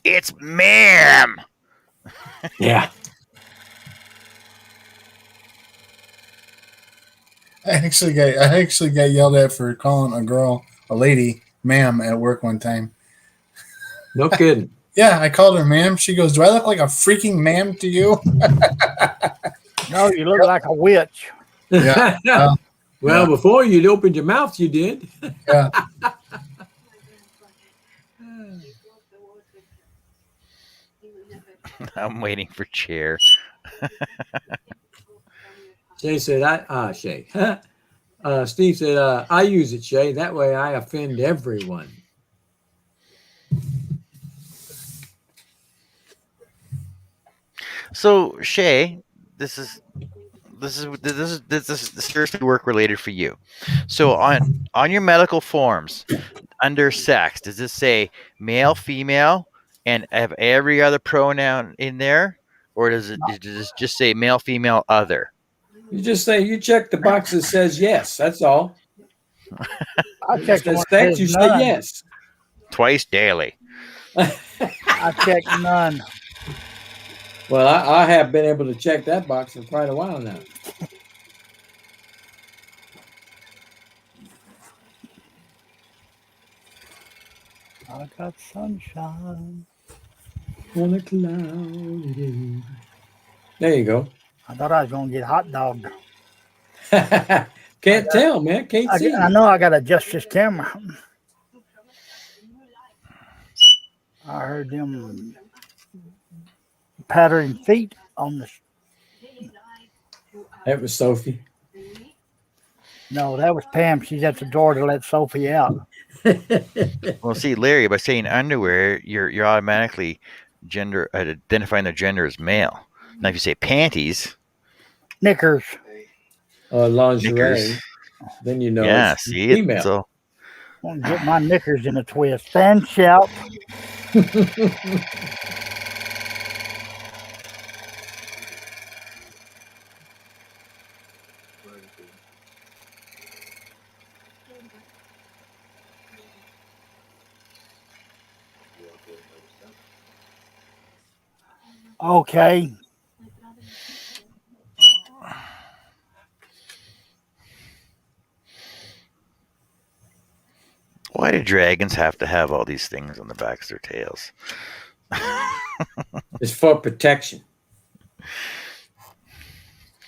It's ma'am. Yeah. I actually got yelled at for calling a lady, ma'am, at work one time. No kidding. Yeah, I called her ma'am. She goes, "Do I look like a freaking ma'am to you?" No, you look like a witch. Yeah. Well, yeah. before you'd opened your mouth, you did. Yeah. I'm waiting for chair. Shay said, Shay. Steve said, I use it, Shay. That way I offend everyone. So Shay, this is seriously work related for you. So on your medical forms, under sex, does this say male, female, and have every other pronoun in there, or does it just say male, female, other? You just say you check the box that says yes. That's all. I checked It one says that you says say none. yes. Twice daily. I checked none. Well, I have been able to check that box for quite a while now. I got sunshine on a cloudy day. There you go. I thought I was going to get hot dogged. Can't tell, man. Can't see. I know I got to adjust this camera. I heard them pattering feet on the. That was Sophie. No, that was Pam. She's at the door to let Sophie out. Well, see, Larry, by saying underwear, you're automatically identifying their gender as male. Now, if you say panties, Knickers. Lingerie, knickers, then you know yeah, it's see female. it. So I want to get my knickers in a twist. Stand shout. Okay. why do dragons have to have all these things on the backs of their tails? It's for protection.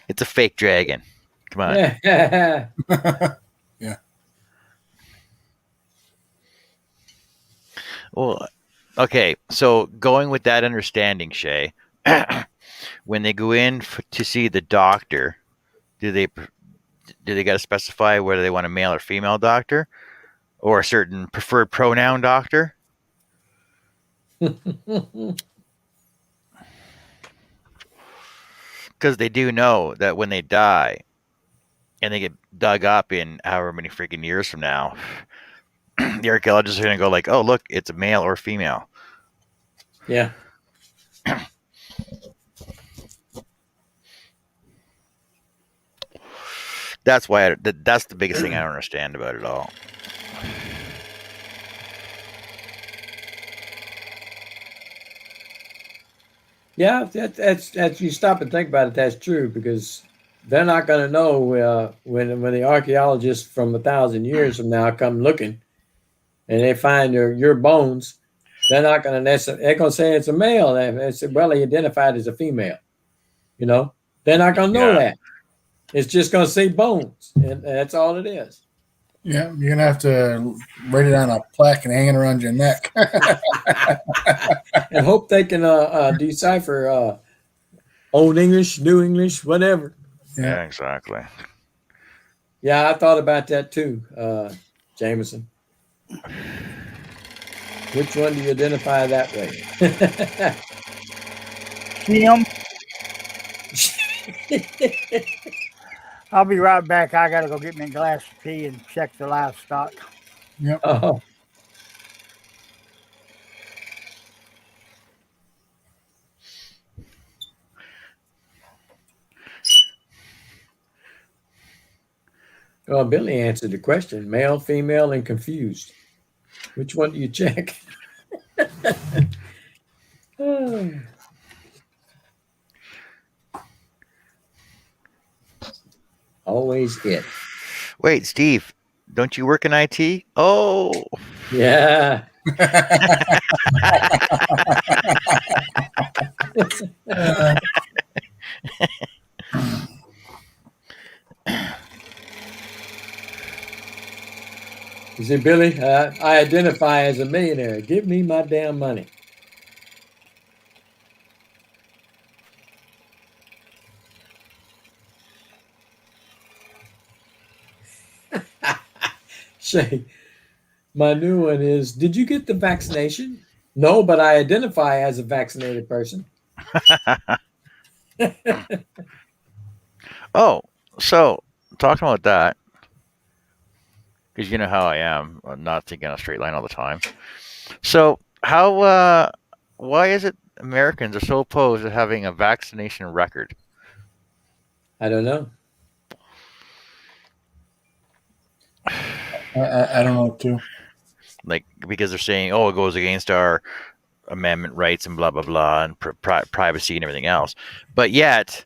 It's a fake dragon. Come on. Yeah. Yeah. Well, okay. So going with that understanding, Shay, when they go in to see the doctor, do they got to specify whether they want a male or female doctor, or a certain preferred pronoun doctor? Because they do know that when they die and they get dug up in however many freaking years from now, the archaeologists are going to go like, oh, look, it's a male or female. Yeah. That's why that's the biggest thing I don't understand about it all. Yeah, that's you stop and think about it. That's true, because they're not going to know when the archaeologists from 1,000 years from now come looking, and they find your bones. They're not going to necessarily. They're going to say it's a male. They say, well, he identified as a female. You know, they're not going to know that. It's just going to say bones, and that's all it is. Yeah, you're gonna have to write it on a plaque and hang it around your neck. And hope they can decipher Old English, New English, whatever. Yeah, exactly. Yeah, I thought about that too, Jameson. Which one do you identify that way? Kim, I'll be right back. I gotta go get me a glass of tea and check the livestock. Yep. Oh, well, Billy answered the question: male, female, and confused. Which one do you check? Always it. Wait, Steve, don't you work in IT? Oh, Yeah. Uh, You see, Billy, I identify as a millionaire. Give me my damn money. Shay, my new one is, did you get the vaccination? No, but I identify as a vaccinated person. oh. So talking about that, because you know how I am, I'm not thinking on a straight line all the time. So why is it Americans are so opposed to having a vaccination record? I don't know. I don't know too. Like because they're saying, oh, it goes against our amendment rights and blah blah blah and privacy and everything else. But yet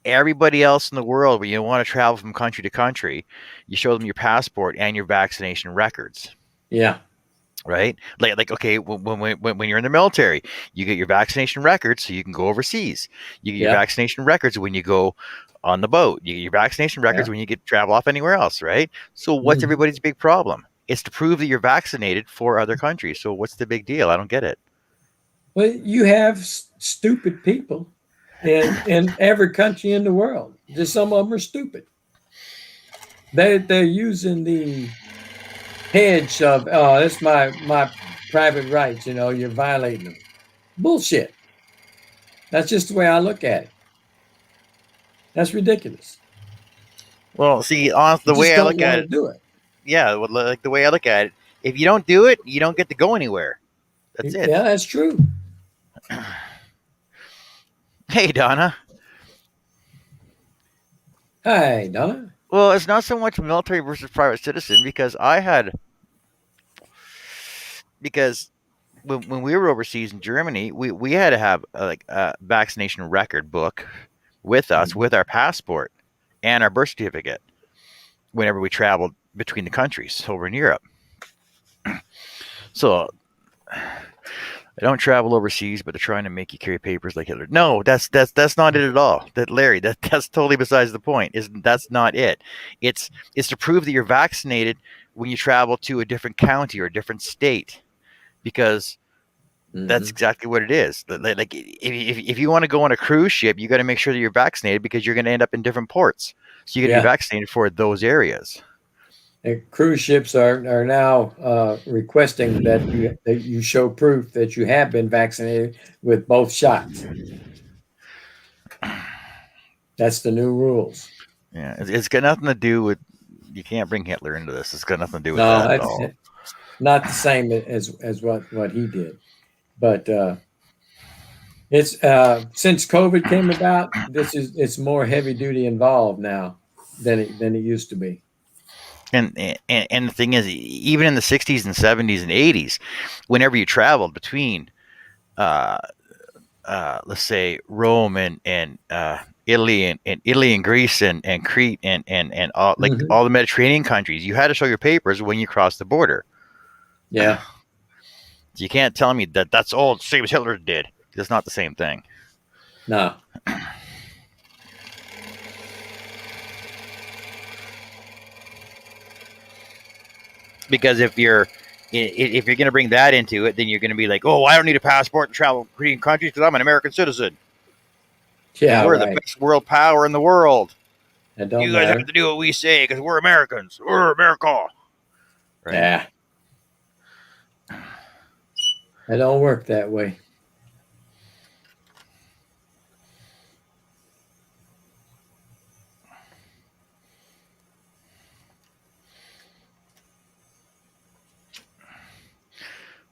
everybody else in the world, when you want to travel from country to country, you show them your passport and your vaccination records. Yeah. Right? Like okay, when you're in the military, you get your vaccination records so you can go overseas. You get your Yeah. vaccination records when you go on the boat. You get your vaccination records Yeah. when you get travel off anywhere else, right? So what's Mhm. everybody's big problem? It's to prove that you're vaccinated for other countries. So what's the big deal? I don't get it. Well, you have stupid people in every country in the world. Just some of them are stupid. They're using the hedge of, oh, that's my private rights. You know, you're violating them. Bullshit. That's just the way I look at it. That's ridiculous. Well, see, on You the just way I don't look at want to it, do it. yeah, like the way I look at it, if you don't do it, you don't get to go anywhere. That's it. Yeah, that's true. Hey, Donna. Hi, Donna. Well, it's not so much military versus private citizen because when we were overseas in Germany, we had to have like a vaccination record book with us with our passport and our birth certificate whenever we traveled between the countries over in Europe. So I don't travel overseas, but they're trying to make you carry papers like Hitler. No, that's not it at all. That Larry, that's totally besides the point. That's not it. It's to prove that you're vaccinated when you travel to a different county or a different state, because that's exactly what it is. Like if you want to go on a cruise ship, you got to make sure that you're vaccinated because you're going to end up in different ports. So you got to be vaccinated for those areas. And cruise ships are now requesting that you show proof that you have been vaccinated with both shots. That's the new rules. Yeah, it's got nothing to do with. You can't bring Hitler into this. It's got nothing to do with No, that at that's all. not the same as what he did, but it's since COVID came about, it's more heavy duty involved now than it used to be. And the thing is, even in the 60s and 70s and 80s, whenever you traveled between, let's say Rome and Italy and Italy and Greece and Crete and all like all the Mediterranean countries, you had to show your papers when you crossed the border. Yeah. You can't tell me that that's all the same as Hitler did. It's not the same thing. No. Because if you're going to bring that into it, then you're going to be like, oh, I don't need a passport to travel between countries because I'm an American citizen. Yeah, We're the right. best world power in the world. That don't You guys matter. have to do what we say because we're Americans. We're America. Right? Yeah. It don't work that way.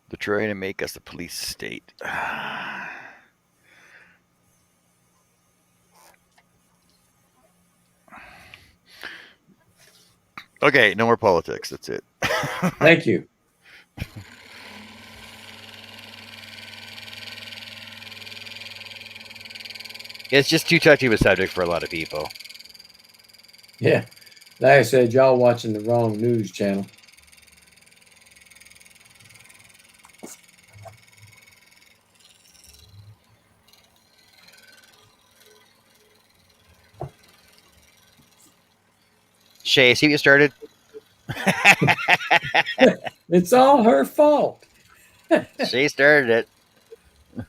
They're trying to make us a police state. Okay, no more politics. That's it. Thank you. It's just too touchy of a subject for a lot of people. Yeah. Like I said, y'all watching the wrong news channel. Shay, see what you started? It's all her fault. Shay started it.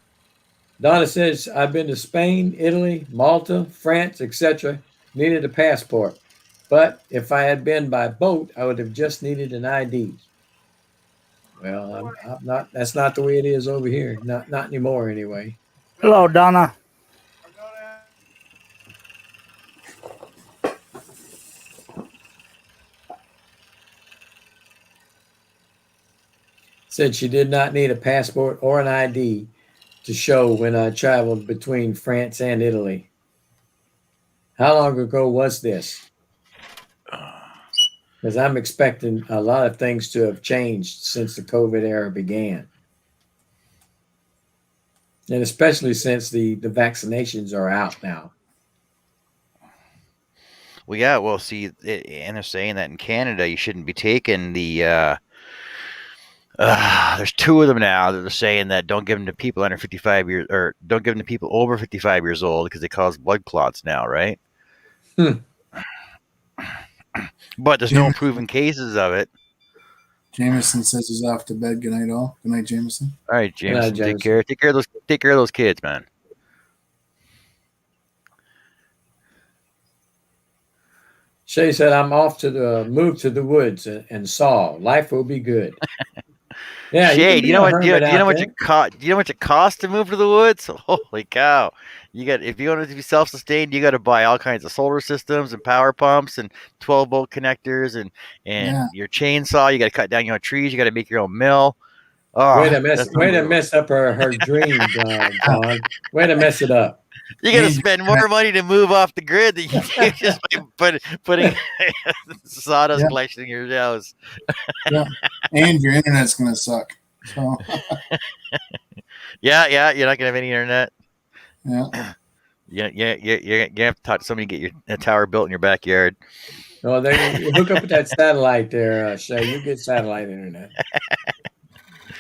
Donna says, I've been to Spain, Italy, Malta, France, etc. Needed a passport. But if I had been by boat, I would have just needed an ID. Well, I'm not. That's not the way it is over here. Not anymore, anyway. Hello, Donna. Said she did not need a passport or an ID to show when I traveled between France and Italy. How long ago was this? Because I'm expecting a lot of things to have changed since the COVID era began. And especially since the vaccinations are out now. Well, yeah. Well, see, and they're saying that in Canada, you shouldn't be taking the. There's two of them now that are saying that don't give them to people under 55 years, or don't give them to people over 55 years old because they cause blood clots now, right? Hmm. But there's no proven cases of it. Jameson says he's off to bed. Good night, all. Good night, Jameson. All right, Good night, Jameson, take Jameson. care. Take care of those kids, man. Shay said, I'm off to move to the woods and saw. Life will be good. Yeah, Shay, you do can be a hermit out there. Do you know what it costs to move to the woods? Holy cow! If you want to be self-sustained, you got to buy all kinds of solar systems and power pumps and 12-volt connectors and Yeah. your chainsaw. You got to cut down your own trees. You got to make your own mill. Way Oh, to mess up her dream, Don. Way to mess it up. you got to spend more money to move off the grid than you do just by putting sawdust Yeah. collection in your house. Yeah. And your internet's going to suck. So, Yeah, you're not gonna have any internet. yeah. You have to talk to somebody to get a tower built in your backyard. No, you hook up with that satellite there, Shay. You get satellite internet.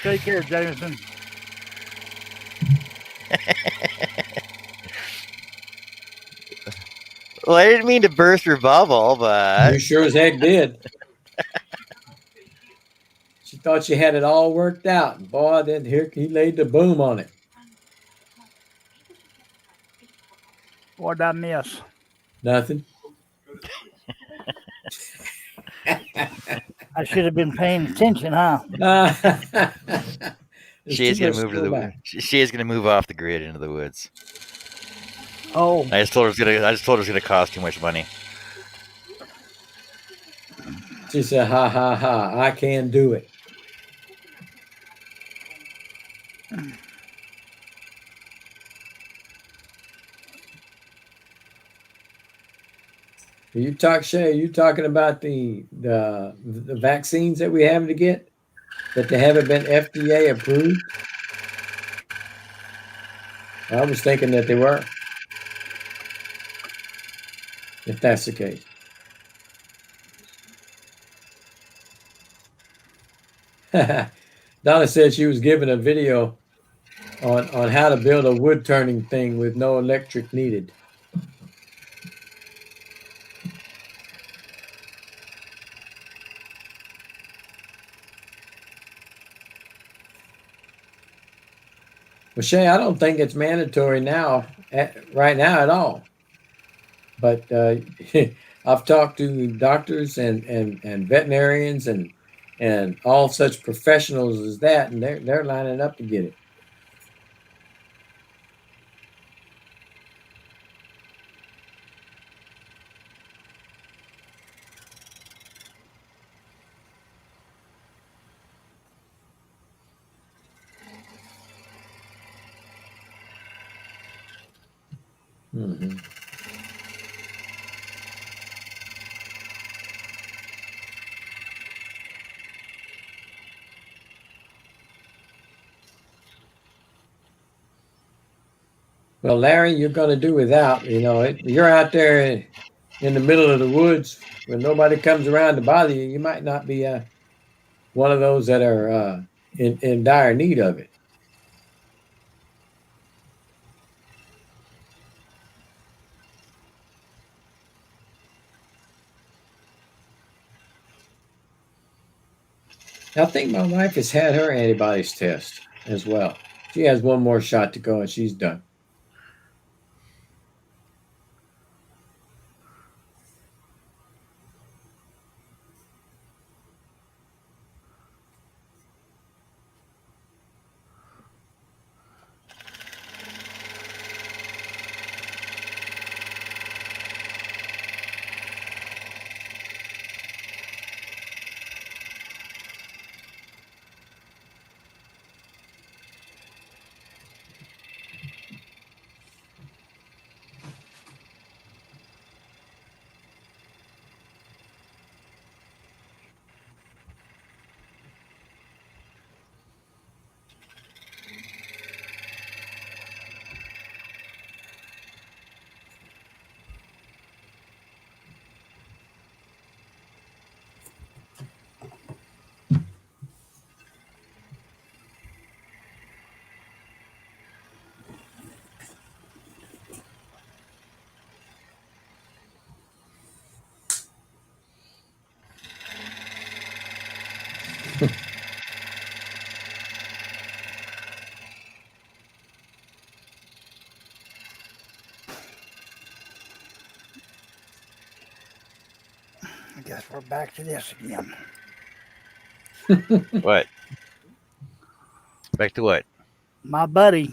Take care, Jameson. Well, I didn't mean to burst your bubble, but You sure as heck did. She thought she had it all worked out. And boy, then here he laid the boom on it. What'd I miss? Nothing. I should have been paying attention, huh? she is gonna move off the grid into the woods. Oh, I just told her it's gonna cost too much money. She said, ha, ha, ha, I can do it. Shay, you talking about the vaccines that we have to get, that they haven't been FDA approved? I was thinking that they were, if that's the case. Donna said she was given a video on how to build a wood turning thing with no electric needed. Well, Shay, I don't think it's mandatory now right now at all. But I've talked to doctors and veterinarians and all such professionals as that, and they're lining up to get it. Mm-hmm. Well, Larry, you're going to do without. You're out there in the middle of the woods when nobody comes around to bother you. You might not be one of those that are in dire need of it. I think my wife has had her antibodies test as well. She has one more shot to go and she's done. I guess we're back to this again. What? Back to what? My buddy.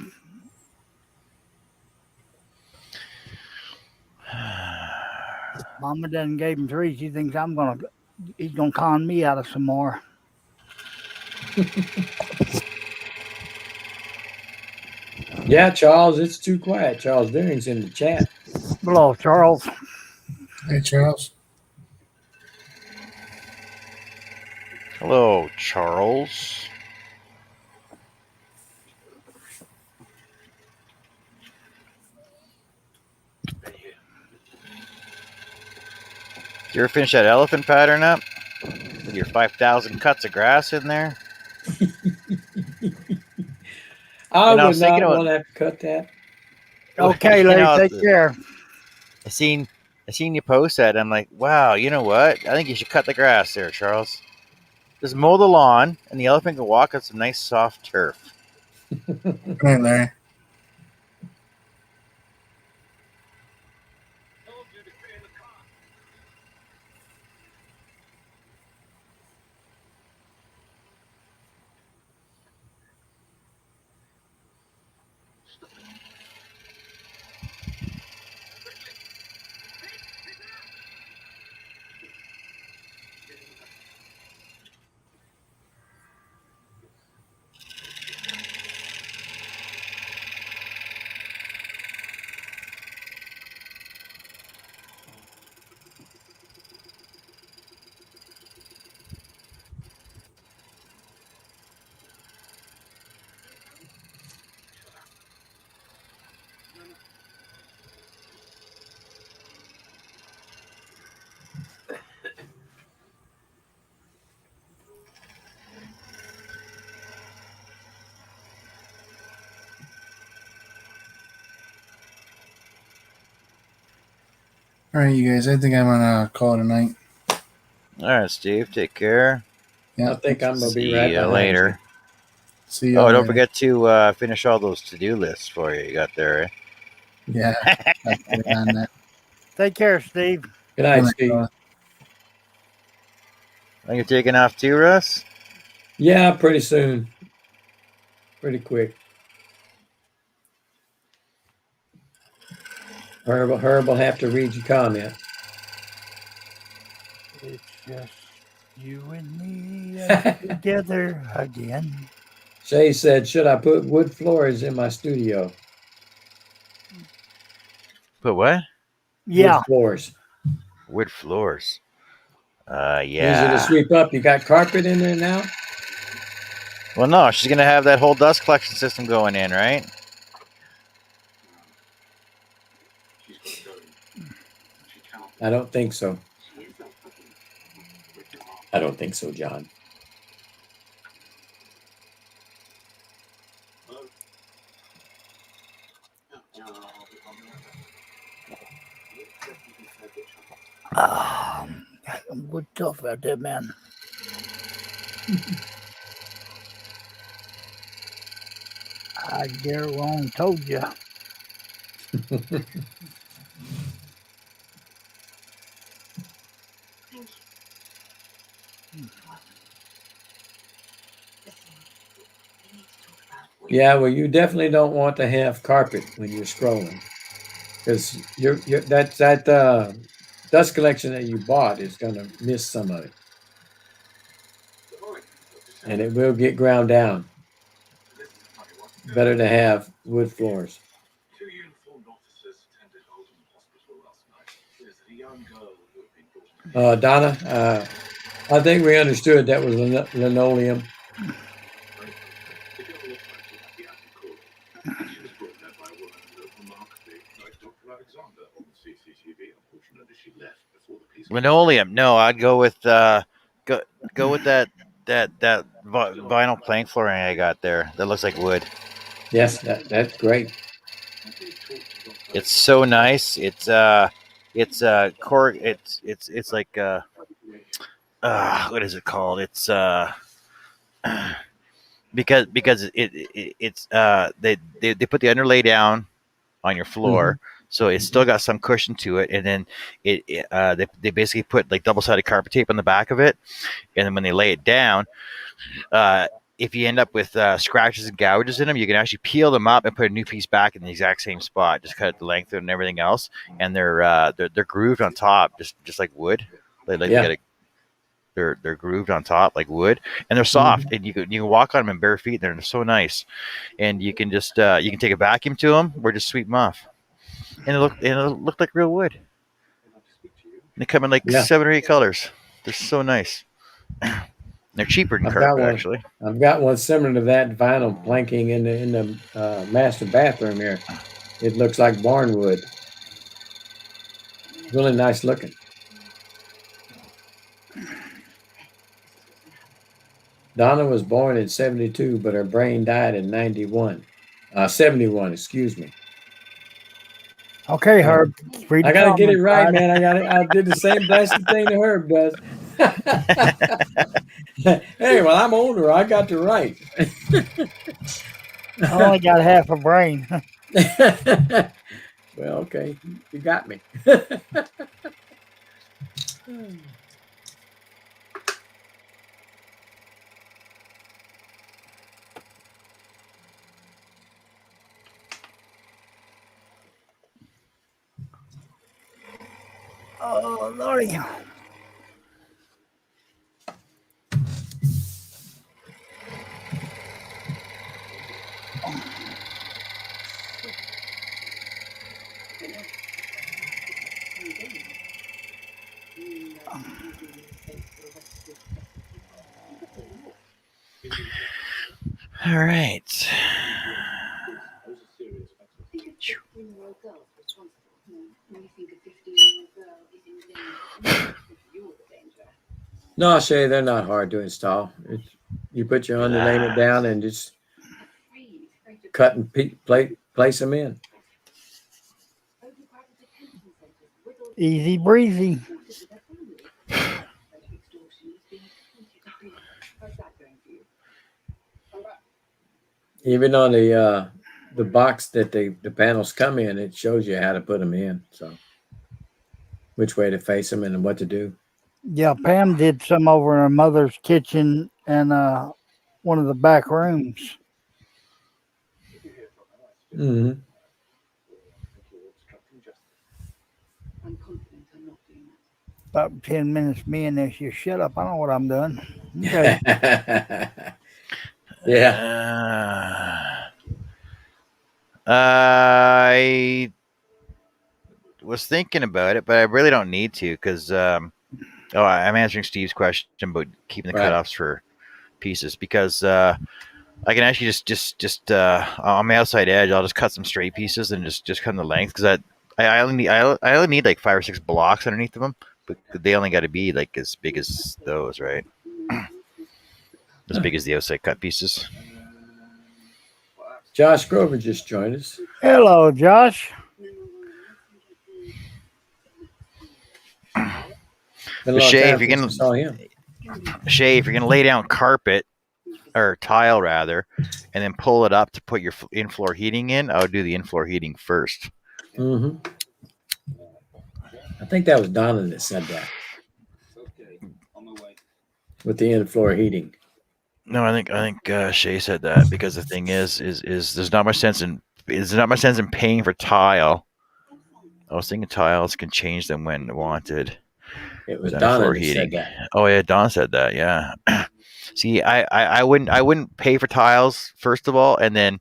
Mama done gave him 3. She thinks he's gonna con me out of some more. Yeah, Charles, it's too quiet. Charles Deering's in the chat. Hello, Charles. Hey, Charles. Hello, Charles. Did you ever finish that elephant pattern up? With your 5,000 cuts of grass in there? I And I would was thinking not about- want to have to cut that. Okay, Larry, take care. I seen you post that. I'm like, wow, you know what? I think you should cut the grass there, Charles. Just mow the lawn, and the elephant can walk on some nice soft turf. Good night, Larry. All right, you guys. I think I'm gonna call it a night. All right, Steve. Take care. Yeah. I think I'm going to be See right you behind later. See you. Oh, later. don't forget to finish all those to-do lists for you got there. Eh? Yeah. That's it on that. Take care, Steve. Good night, Good night, Steve. fella. Are you taking off too, Russ? Yeah, pretty soon. Pretty quick. Herb will have to read your comment. It's just you and me together again. Shay said, should I put wood floors in my studio? Put what? Yeah. Wood floors. Wood floors. Easy to Yeah. sweep up. You got carpet in there now? Well, no, she's gonna have that whole dust collection system going in, right? I don't think so. I don't think so, John. I'm good stuff out there, man. I dare wrong told you. Yeah, well, you definitely don't want to have carpet when you're scrolling, because that dust collection that you bought is going to miss some of it, and it will get ground down. Better to have wood floors. Donna, I think we understood that was linoleum. Linoleum. No, I'd go with go with that vinyl plank flooring I got there. That looks like wood. Yes, that's great. It's so nice. It's core. It's like what is it called? It's because it's they put the underlay down on your floor, so it's still got some cushion to it, and then they basically put like double sided carpet tape on the back of it, and then when they lay it down, if you end up with scratches and gouges in them, you can actually peel them up and put a new piece back in the exact same spot. Just cut it the length of it and everything else, and they're grooved on top, just like wood. They Yeah. get a they're grooved on top like wood, and they're soft, and you can walk on them in bare feet. They're so nice, and you can just you can take a vacuum to them or just sweep them off, and it looked like real wood. And they come in like Yeah. 7 or 8 colors. They're so nice. They're cheaper than I've got carpet one. actually. I've got one similar to that vinyl planking in the master bathroom here. It looks like barnwood. Really nice looking. Donna was born in 72, but her brain died in 71, excuse me. Okay, Herb. Read I the got to get it comments, right, bud. man. I did the same blasted thing that Herb does. Hey, well, I'm older. I got to write. I only got half a brain. Well, okay. You got me. Oh, Lordy. All right. No, Shay, they're not hard to install. You put your underlayment down and just cut and place them in. Easy breezy. Even on the the box that the panels come in, it shows you how to put them in. So which way to face them and what to do. Yeah, Pam did some over in her mother's kitchen and one of the back rooms. Mm-hmm. I'm confident I'm not doing that. About 10 minutes, me and this, you shut up. I know what I'm doing. Okay. Yeah. I was thinking about it, but I really don't need to because I'm answering Steve's question about keeping the Right. cutoffs for pieces because I can actually just on my outside edge, I'll just cut some straight pieces and just cut the length because I only need like 5 or 6 blocks underneath of them, but they only got to be like as big as those, right? As big as the outside cut pieces. Josh Grover just joined us. Hello, Josh. Been a long Shay, time since I saw him. Shay, if you're gonna lay down carpet or tile rather, and then pull it up to put your in-floor heating in, I would do the in-floor heating first. Mm-hmm. I think that was Donna that said that. With the in-floor heating. No, I think Shay said that because the thing is there's not much sense in paying for tile. I was thinking tiles can change them when wanted. It was With Donna underfloor that heating. said that. Oh yeah, Don said that. Yeah. See, I wouldn't pay for tiles first of all, and then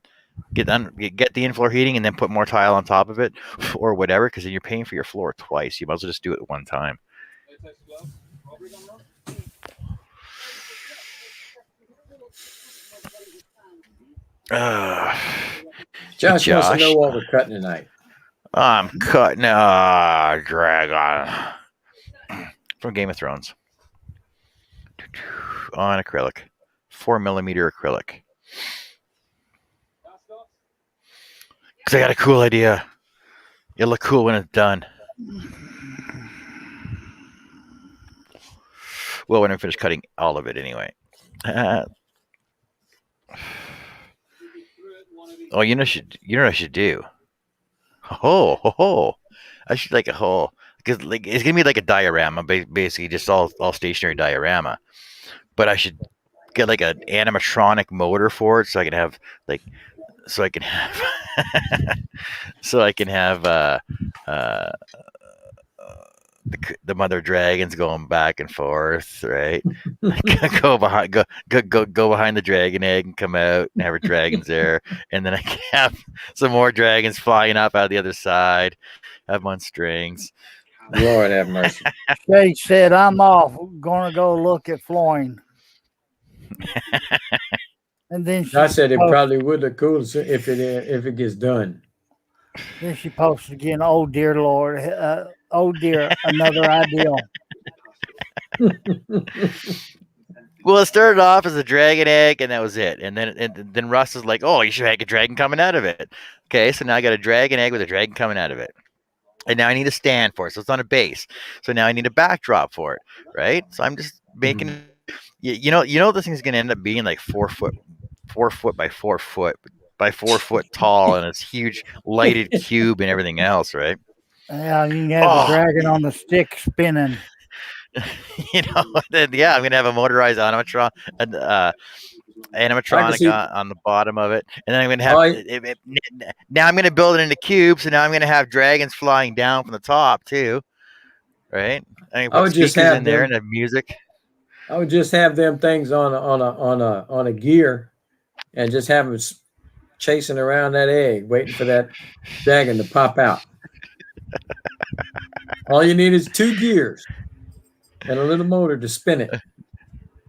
get the in-floor heating, and then put more tile on top of it, or whatever, because then you're paying for your floor twice. You might as well just do it one time. Josh wants to Josh. know what we're cutting tonight. I'm cutting dragon from Game of Thrones on acrylic, 4mm acrylic. Because I got a cool idea. It'll look cool when it's done. Well, when I finish cutting all of it, anyway. Oh, you know what I should do? I should like a whole because like it's gonna be like a diorama, basically just all stationary diorama. But I should get like an animatronic motor for it, so I can have like so I can have so I can have the mother dragons going back and forth, right? go behind the dragon egg and come out and have her dragons there, and then I can have some more dragons flying up out the other side. Have them on strings. Lord have mercy. Shay said, I'm off. Gonna go look at Floyd. And then I said it probably would look cool if it gets done. Then she posted again, oh dear Lord, oh dear, another ideal. Well, it started off as a dragon egg, and that was it. And then Russ is like, "Oh, you should have a dragon coming out of it." Okay, so now I got a dragon egg with a dragon coming out of it, and now I need a stand for it. So it's on a base. So now I need a backdrop for it, right? So I'm just making, you know, this thing's gonna end up being like 4 foot by 4 foot by 4 foot tall, and it's huge lighted cube and everything else, right? Yeah, you can have the dragon on the stick spinning. Then I'm gonna have a motorized animatronic on the bottom of it, and then I'm gonna have now I'm gonna build it into cubes, and now I'm gonna have dragons flying down from the top too, right? I would just have in there and have music. I would just have them things on a gear, and just have them chasing around that egg, waiting for that dragon to pop out. All you need is 2 gears and a little motor to spin it.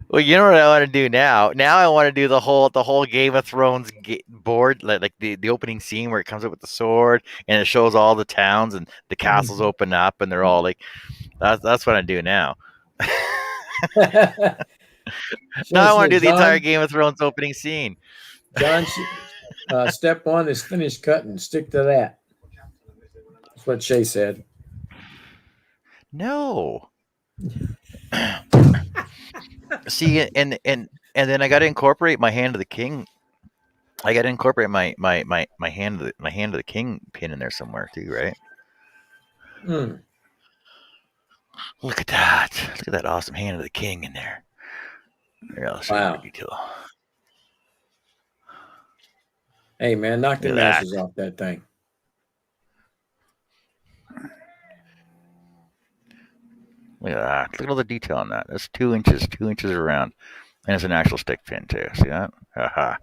Well, you know what I want to do now? Now I want to do the whole Game of Thrones board, like the opening scene where it comes up with the sword and it shows all the towns and the castles open up and they're all like, that's what I do now. Now I want to do the entire Game of Thrones opening scene. John, step 1 is finish cutting. Stick to that. That's what Shay said. No. See, and then I got to incorporate my Hand of the King I got to incorporate my hand of the king pin in there somewhere too, right? Mm. Look at that! Look at that awesome hand of the king in there. Here, I'll show you more Wow. detail. Hey, man, knock the Look at that! matches off that thing. Look at that! Look at all the detail on that. That's 2 inches, 2 inches around, and it's an actual stick pin too. See that? Haha.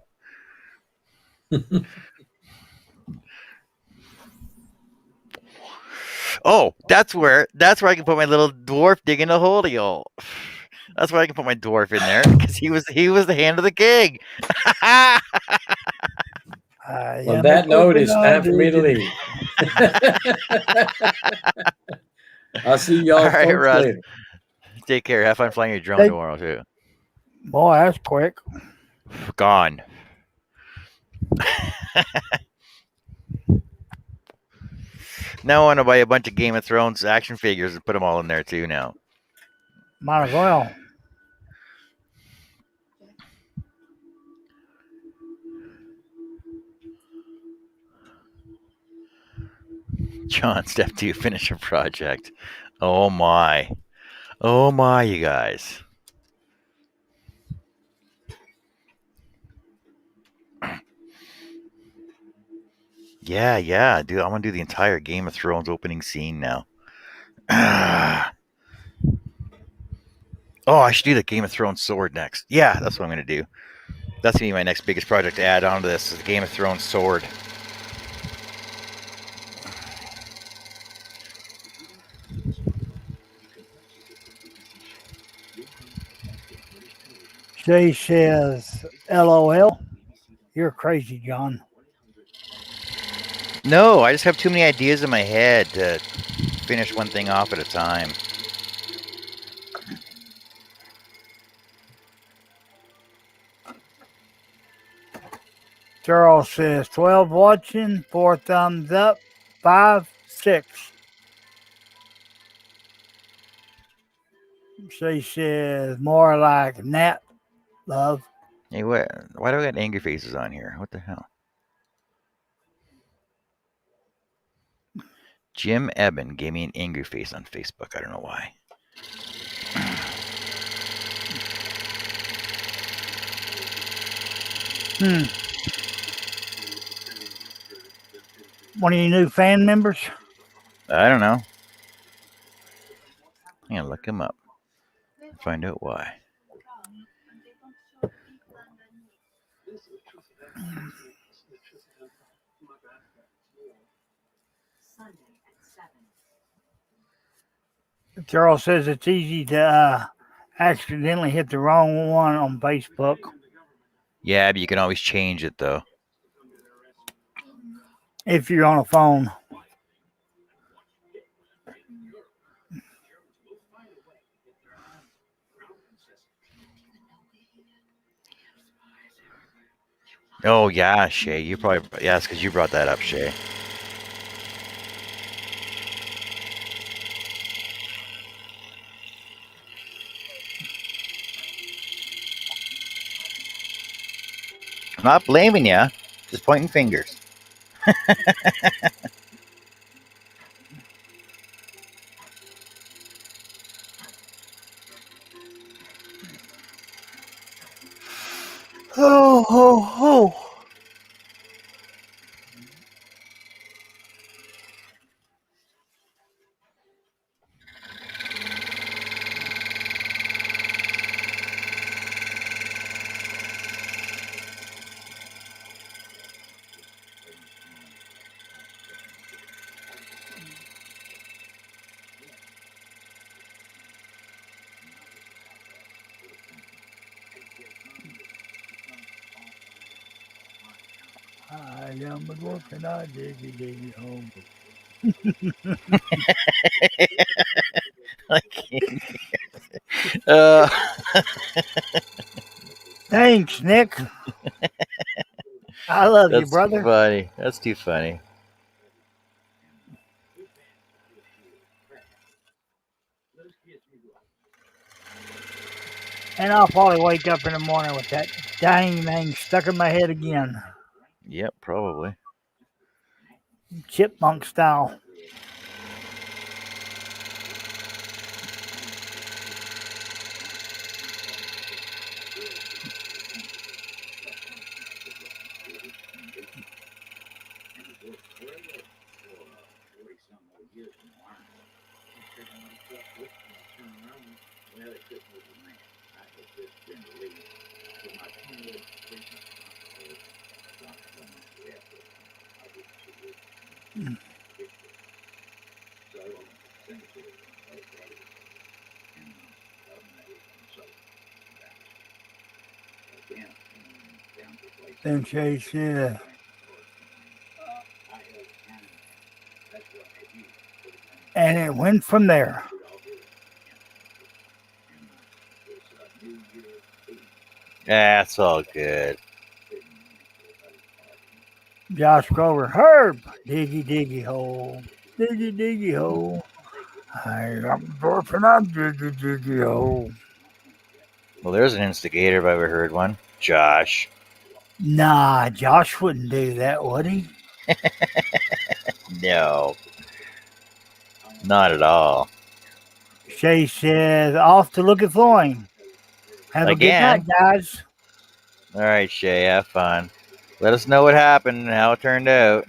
Oh, that's where I can put my little dwarf digging a holy hole. That's where I can put my dwarf in there because he was the hand of the king. On that note, it's time for me to leave. I'll see All y'all right, folks Russ. later. Take care. Have fun flying your drone tomorrow too. Boy, that's quick. Gone. Now I want to buy a bunch of Game of Thrones action figures and put them all in there too now. Might as well. John, step 2, finish a project. Oh my. Oh my, you guys. Yeah, dude. I'm gonna do the entire Game of Thrones opening scene now. Oh, I should do the Game of Thrones sword next. Yeah, that's what I'm gonna do. That's gonna be my next biggest project to add on to this is the Game of Thrones sword. Jay says, LOL. You're crazy, John. No, I just have too many ideas in my head to finish one thing off at a time. Charles says 12 watching, 4 thumbs up, 5, 6. She says more like Nat love. Hey, why do I got angry faces on here? What the hell? Jim Eben gave me an angry face on Facebook. I don't know why. One of your new fan members? I don't know. I'm gonna look him up and find out why. Charles says it's easy to accidentally hit the wrong one on Facebook. Yeah, but you can always change it though. If you're on a phone. Oh yeah, Shay. You probably it's because you brought that up, Shay. I'm not blaming you, just pointing fingers. Oh. I am a dwarf and I dig home. I can't. Uh, Thanks, Nick. I love you, that's brother. too funny. That's too funny. And I'll probably wake up in the morning with that dang thing stuck in my head again. Yep, probably. Chipmunk style. Then Shay said, and it went from there. That's all good. Josh Grover, Herb, diggy diggy hole, diggy diggy hole. I'm dwarfing on diggy diggy hole. Well, there's an instigator if I ever heard one. Josh. Nah, Josh wouldn't do that, would he? No. Not at all. Shay says, off to look at Floyd. Have a good night, Again. guys. All right, Shay, have fun. Let us know what happened and how it turned out.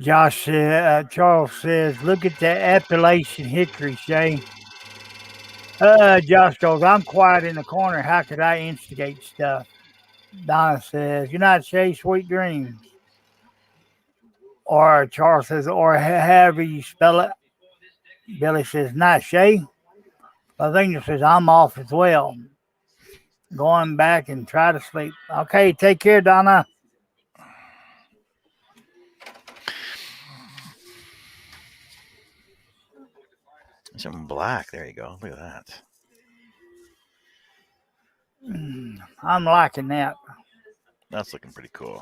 Charles says, look at the Appalachian hickory, Shay. Josh goes, I'm quiet in the corner. How could I instigate stuff? Donna says, you're not Shay, sweet dreams. Or Charles says, or however you spell it. Billy says, not Shay. Lavinia says, I'm off as well. Going back and try to sleep. Okay, take care, Donna. Something black. There you go. Look at that. I'm liking that. That's looking pretty cool.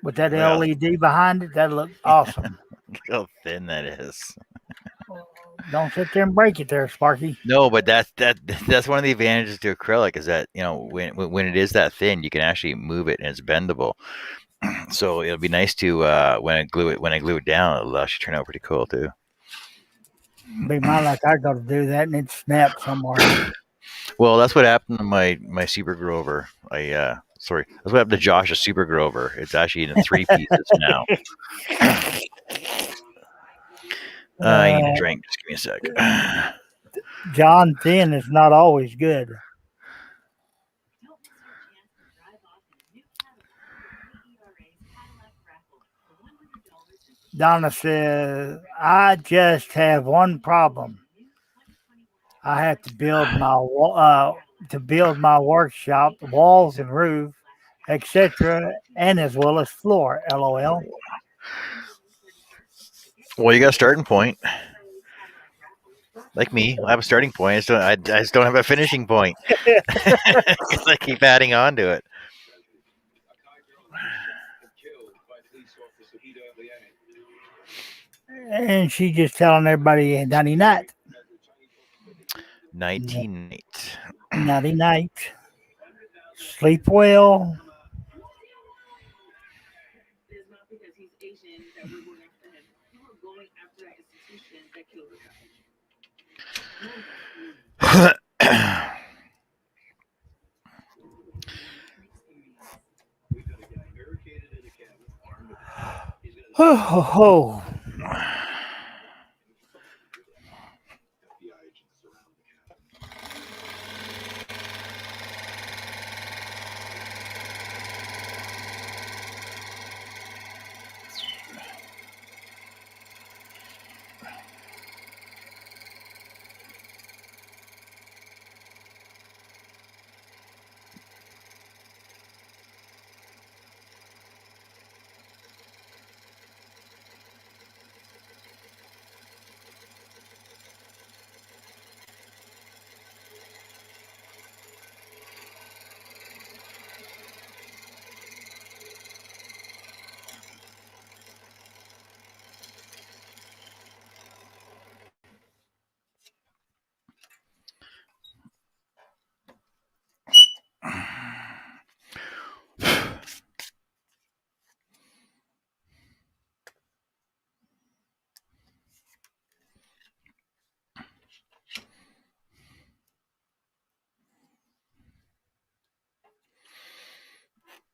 With that LED behind it, that looks awesome. Look how thin that is. Don't sit there and break it there, Sparky. No, but that's one of the advantages to acrylic is that, you know, when it is that thin, you can actually move it and it's bendable. So it'll be nice to when I glue it down, it'll actually turn out pretty cool too. Be my luck, I got to do that and it snapped somewhere. Well, that's what happened to my Super Grover. That's what happened to Josh's Super Grover. It's actually in 3 pieces now. I need a drink. Just give me a sec. John thin is not always good. Donna says, I just have one problem. I have to build my workshop, walls and roof, etc., and as well as floor. LOL. Well, you got a starting point. Like me, I have a starting point. I just don't have a finishing point because I keep adding on to it. And she just telling everybody, nighty night. Nighty night. Nighty night. Sleep well. Oh.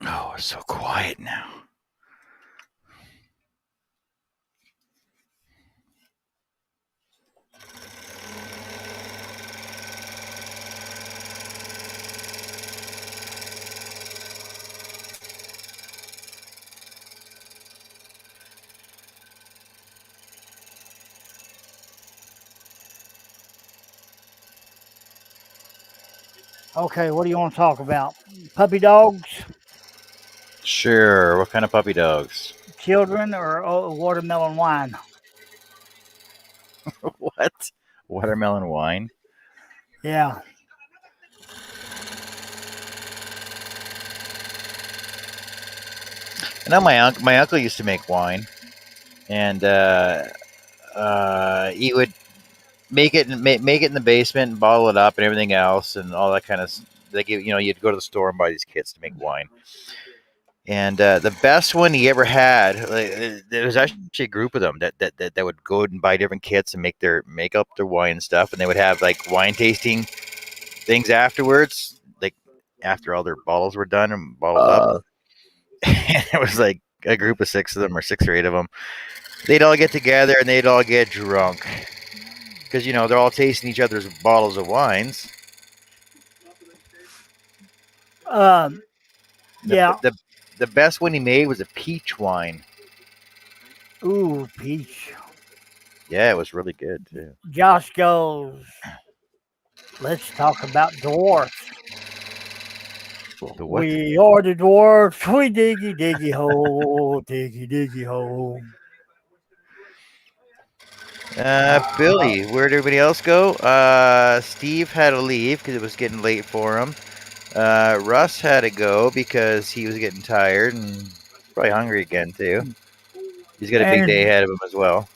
Oh, it's so quiet now. Okay, what do you want to talk about? Puppy dogs, Sure. What kind of puppy dogs? children, or watermelon wine? What? Watermelon wine? Yeah. I know my uncle used to make wine, and he would make it in the basement and bottle it up and everything else and all that kind of. Like you'd go to the store and buy these kits to make wine. And the best one he ever had, there was actually a group of them that would go and buy different kits and make up their wine and stuff, and they would have like wine tasting things afterwards, like after all their bottles were done and bottled up. And it was like a group of six of them or six or eight of them. They'd all get together and they'd all get drunk because they're all tasting each other's bottles of wines. Yeah. The best one he made was a peach wine. Ooh, peach. Yeah, it was really good too. Josh goes, let's talk about dwarfs. The what? We are the dwarfs. We diggy diggy hole, diggy diggy hole. Billy, where'd everybody else go? Steve had to leave because it was getting late for him. Russ had to go because he was getting tired and probably hungry again too. He's got a big day ahead of him as well.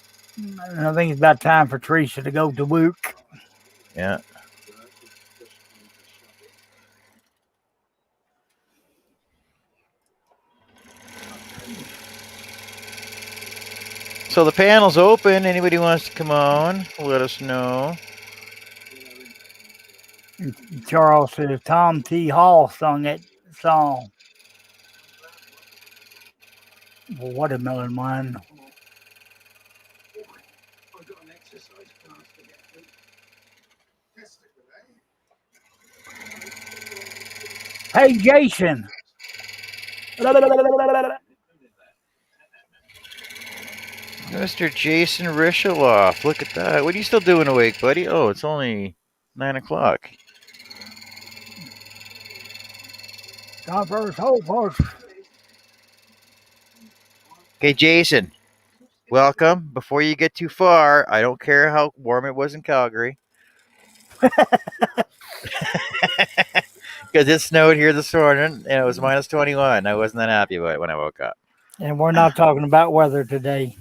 I think it's about time for Teresa to go to work. Yeah. So the panel's open. Anybody wants to come on, let us know. Charles says Tom T. Hall sung that song. Watermelon wine. Hey, Jason. Mr. Jason Risheloff. Look at that. What are you still doing awake, buddy? Oh, it's only 9 o'clock. Okay, Jason. Welcome. Before you get too far, I don't care how warm it was in Calgary. Because it snowed here this morning and it was minus 21. I wasn't that happy about it when I woke up. And we're not talking about weather today.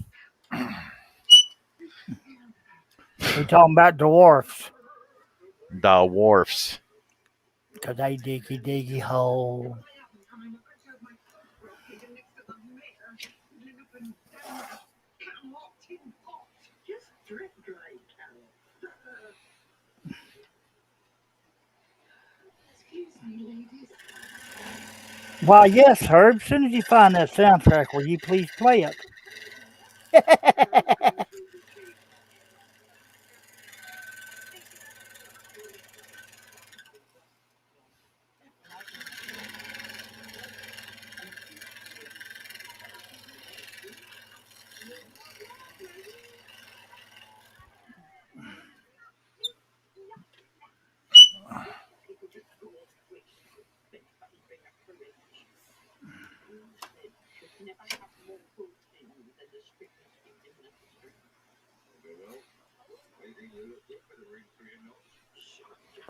We're talking about dwarfs. The wharfs. Because they diggy diggy hole. Why, yes, Herb. As soon as you find that soundtrack, will you please play it?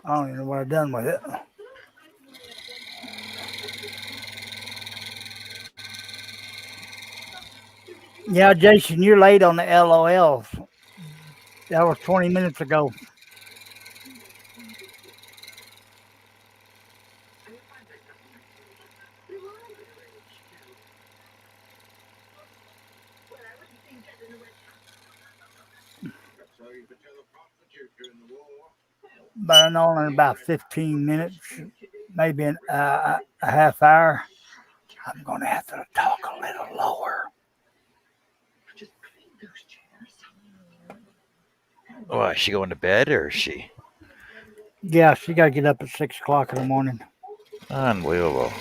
I don't even know what I've done with it. Yeah, Jason, you're late on the LOLs. That was 20 minutes ago. But I know in about 15 minutes, maybe a half hour, I'm going to have to talk a little lower. Oh, is she going to bed or is she? Yeah, she got to get up at 6 o'clock in the morning. Unbelievable.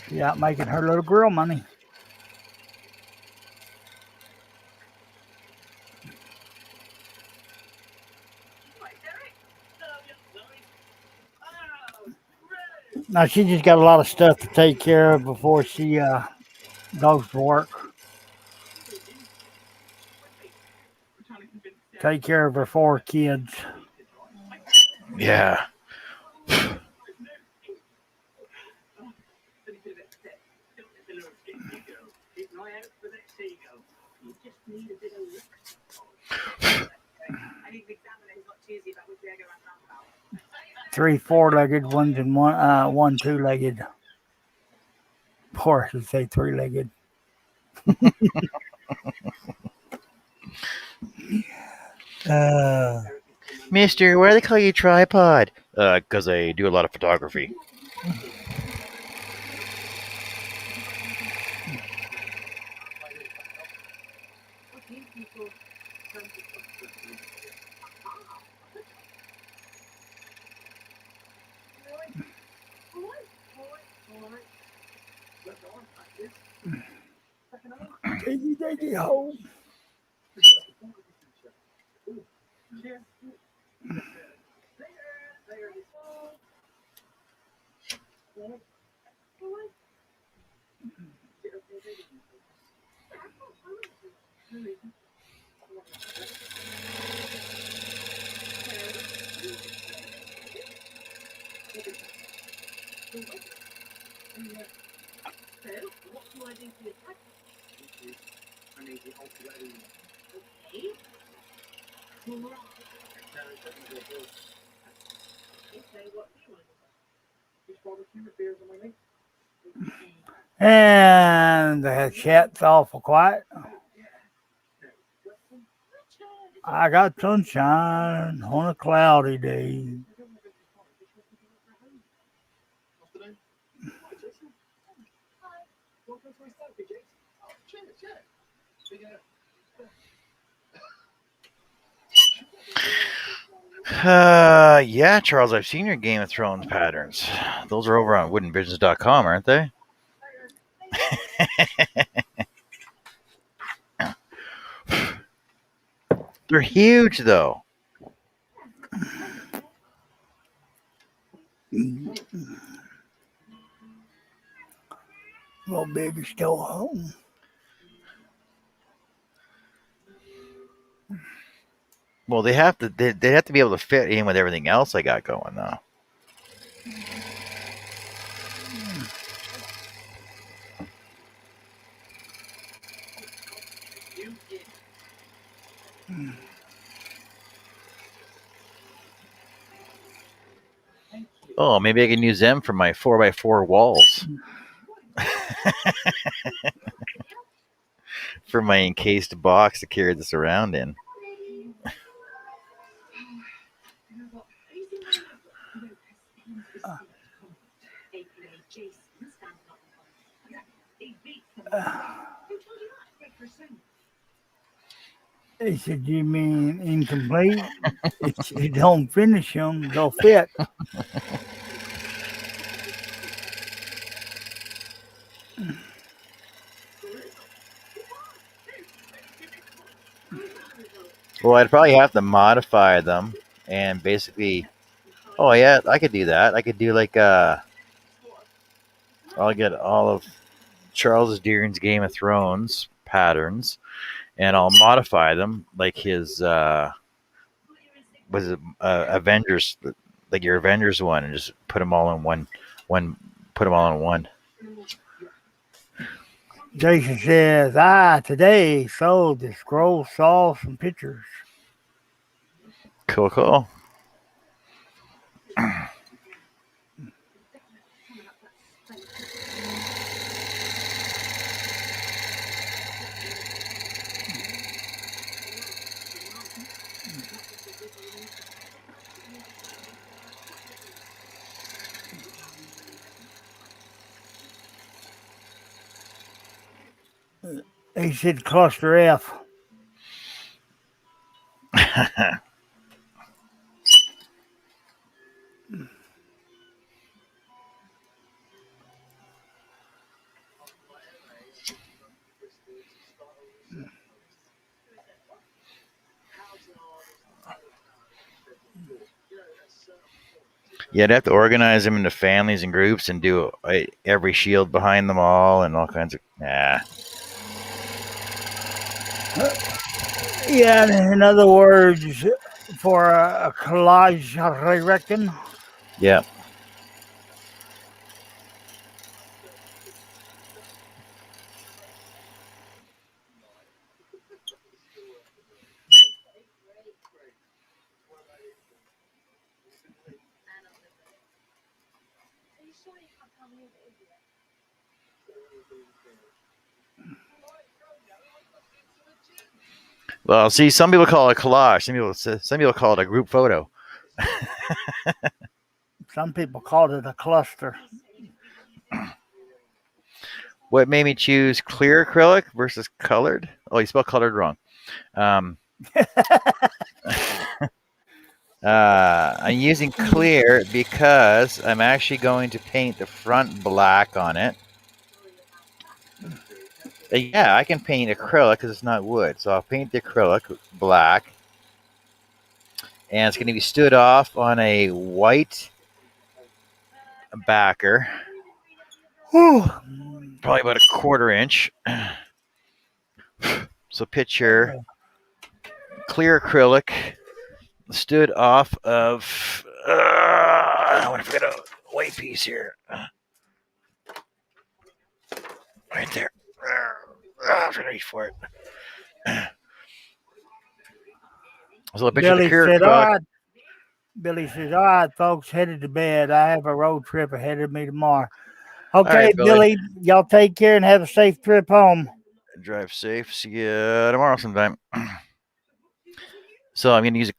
She out making her little girl money. Now she just got a lot of stuff to take care of before she goes to work. Take care of her 4 kids. Yeah. Three 4-legged ones and one 2-legged. Or I should say 3-legged. Mister, why do they call you tripod? Because I do a lot of photography. Take home. And the chat's awful quiet. I got sunshine on a cloudy day. Yeah, Charles, I've seen your Game of Thrones patterns. Those are over on woodenvisions.com, aren't they? They're huge, though. Little baby still home. Well, they have to. They have to be able to fit in with everything else I got going, though. Oh, maybe I can use them for my 4x4 walls. For my encased box to carry this around in. He said, you mean incomplete? If you don't finish them, they'll fit. Well, I'd probably have to modify them and basically. Oh yeah, I could do that. I could do like I'll get all of Charles Deeran's Game of Thrones patterns, and I'll modify them like his was it Avengers, like your Avengers one, and just put them all in one. Put them all in one. Jason says, today sold the scroll, saw some pictures. Cool, cool. He said cluster F. Yeah, I'd have to organize them into families and groups and do every shield behind them all and all kinds of. Yeah. Yeah, in other words, for a collage, I reckon. Yeah. Well, see, some people call it a collage. Some people call it a group photo. Some people called it a cluster. What made me choose clear acrylic versus colored? Oh, you spelled colored wrong. I'm using clear because I'm actually going to paint the front black on it. Yeah, I can paint acrylic because it's not wood. So I'll paint the acrylic black. And it's going to be stood off on a white backer. Probably about a 1/4 inch. So picture clear acrylic stood off of. I want to forget a white piece here. Right there. I'm trying to reach for it. So a picture of the clear acrylic. Billy says, all right, folks, headed to bed. I have a road trip ahead of me tomorrow. Okay, right, Billy, y'all take care and have a safe trip home. Drive safe. See you tomorrow sometime. So I'm going to use a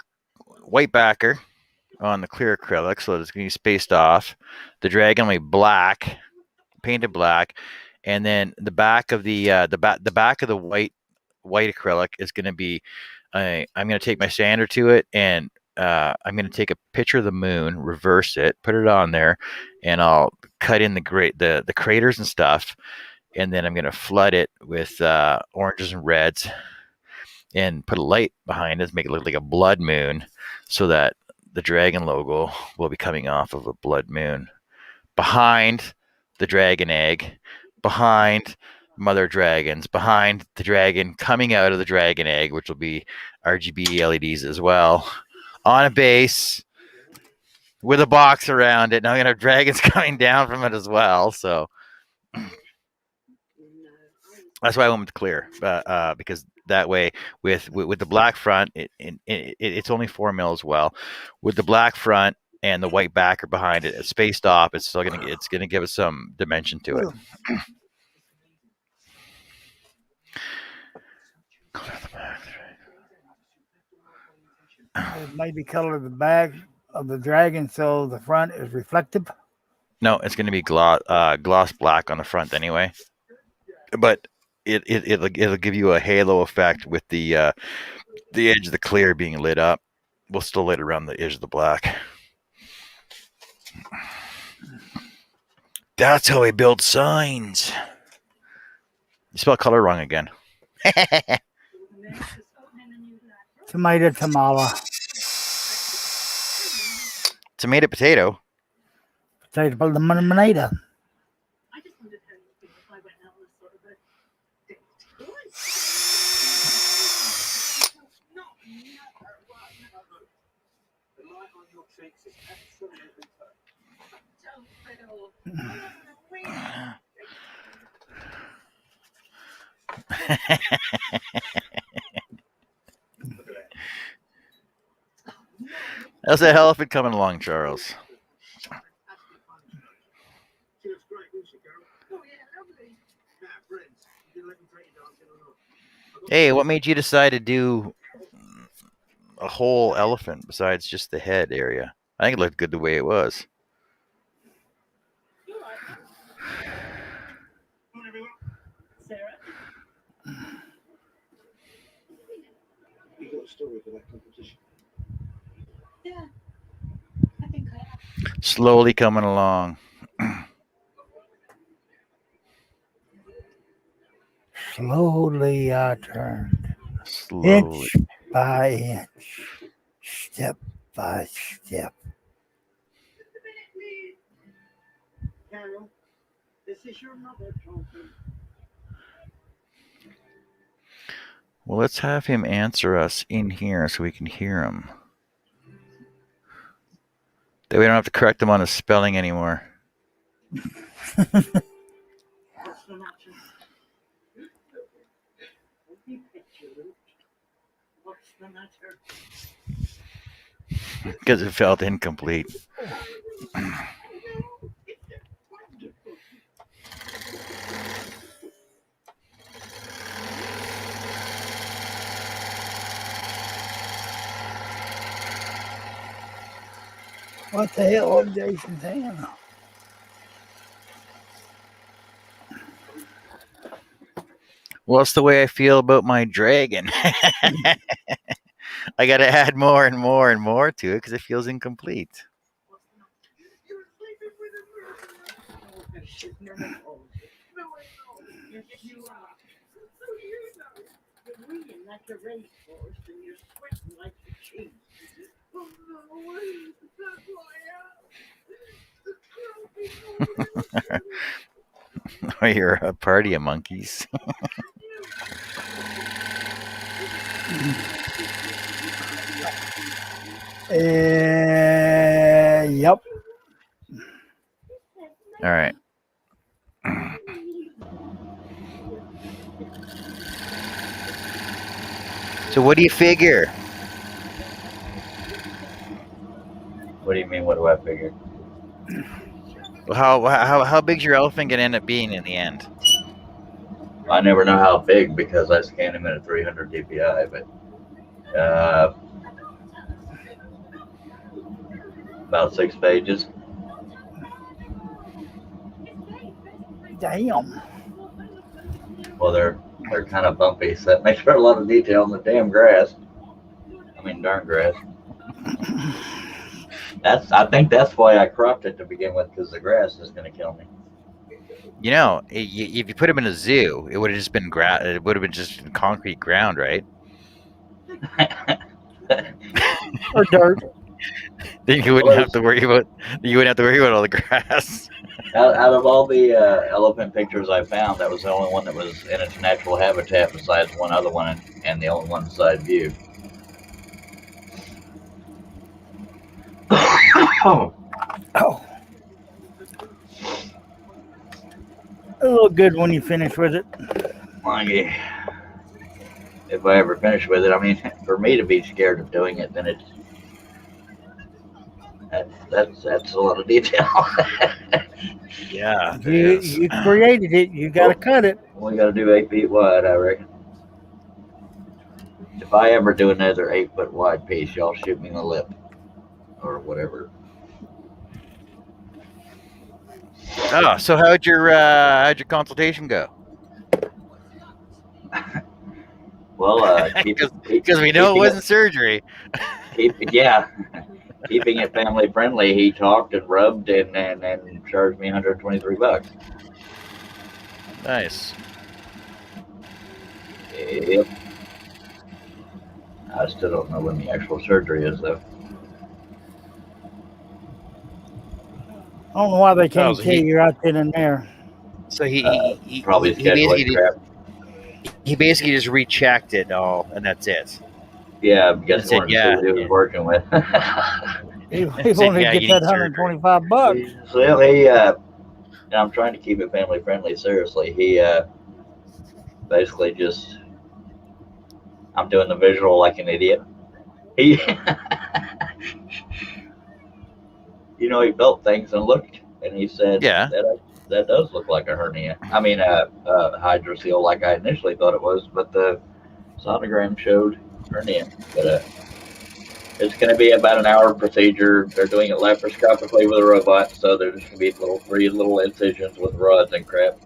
white backer on the clear acrylic, so it's going to be spaced off. The dragon will be black, painted black, and then the back of the back of the white acrylic is going to be. I'm going to take my sander to it, and I'm going to take a picture of the moon, reverse it, put it on there, and I'll cut in the craters and stuff, and then I'm going to flood it with oranges and reds, and put a light behind it, make it look like a blood moon, so that the dragon logo will be coming off of a blood moon. Behind the dragon egg, behind mother dragons, behind the dragon coming out of the dragon egg, which will be RGB LEDs as well, on a base with a box around it. Now I'm going to have dragons coming down from it as well. So that's why I went with clear, because that way, with the black front, it's only 4 mil as well. With the black front and the white backer behind it, it's spaced off. It's still gonna give us some dimension to it. Maybe color the back of the dragon so the front is reflective. No, it's going to be gloss black on the front anyway, but it'll give you a halo effect with the edge of the clear being lit up. We'll still lit around the edge of the black. That's how we build signs. You spelled color wrong again. Tomato, tamala. Tomato, potato. Potato, tomato. I just wondered how you'd feel if I went out on a sort of a date. The light on your cheeks is absolutely perfect. Don't fiddle. How's that elephant coming along, Charles? She looks great, doesn't she, Carol? Oh, yeah, lovely. Now, friends, you gonna let me take you dancing or not? Hey, what made you decide to do a whole elephant besides just the head area? I think it looked good the way it was. You're right. Sarah? Yeah, I think I have. Slowly coming along. Slowly I turned, Slowly. inch by inch, step by step. Carol, this is your mother talking. Well, let's have him answer us in here so we can hear him. That we don't have to correct him on his spelling anymore. What's the matter? Don't be petulant. What's the matter? Because it felt incomplete. Wonderful. What the hell is Jason's hand? Well, it's the way I feel about my dragon. I got to add more and more and more to it because it feels incomplete. You're sleeping with a murderer. No, I shouldn't have told you. No, I know. You are. So you know. You're reading like a racehorse and you're sweating like a cheese. Oh no, what is that why You're a party of monkeys. Yep. All right. So what do you figure? What do you mean? What do I figure? How big's your elephant gonna end up being in the end? I never know how big because I scanned him at a 300 dpi, but about 6 pages. Damn. Well, they're kind of bumpy, so that makes for a lot of detail in the damn grass. I mean, darn grass. I think that's why I cropped it to begin with, because the grass is going to kill me. You know, if you put him in a zoo, it would have just been it would have been just concrete ground, right? Or dirt. Then you wouldn't have to worry about all the grass. Out of all the elephant pictures I found, that was the only one that was in its natural habitat, besides one other one, and the only one side view. Oh. It'll look good when you finish with it. Well, yeah. If I ever finish with it, I mean, for me to be scared of doing it, then that's a lot of detail. Yeah, you created it. You got to cut it. We got to do 8 feet wide, I reckon. If I ever do another 8 foot wide piece, y'all shoot me in the lip or whatever. Oh, so how'd your consultation go? Well, because we know it wasn't surgery. Keeping it family friendly. He talked and rubbed and charged me $123. Nice. Yep. I still don't know when the actual surgery is, though. I don't know why they can't tell you right then and there. So probably scheduling crap. He basically just rechecked it all, and that's it. Yeah, because he wanted to see what he was working with. He wanted to get that $125. So he, and I'm trying to keep it family friendly. Seriously, he basically just, I'm doing the visual like an idiot. He, he felt things and looked, and he said, "Yeah, that does look like a hernia. I mean, hydrocele, like I initially thought it was, but the sonogram showed hernia. But it's going to be about an hour procedure. They're doing it laparoscopically with a robot, so there's going to be 3 little incisions with rods and crap.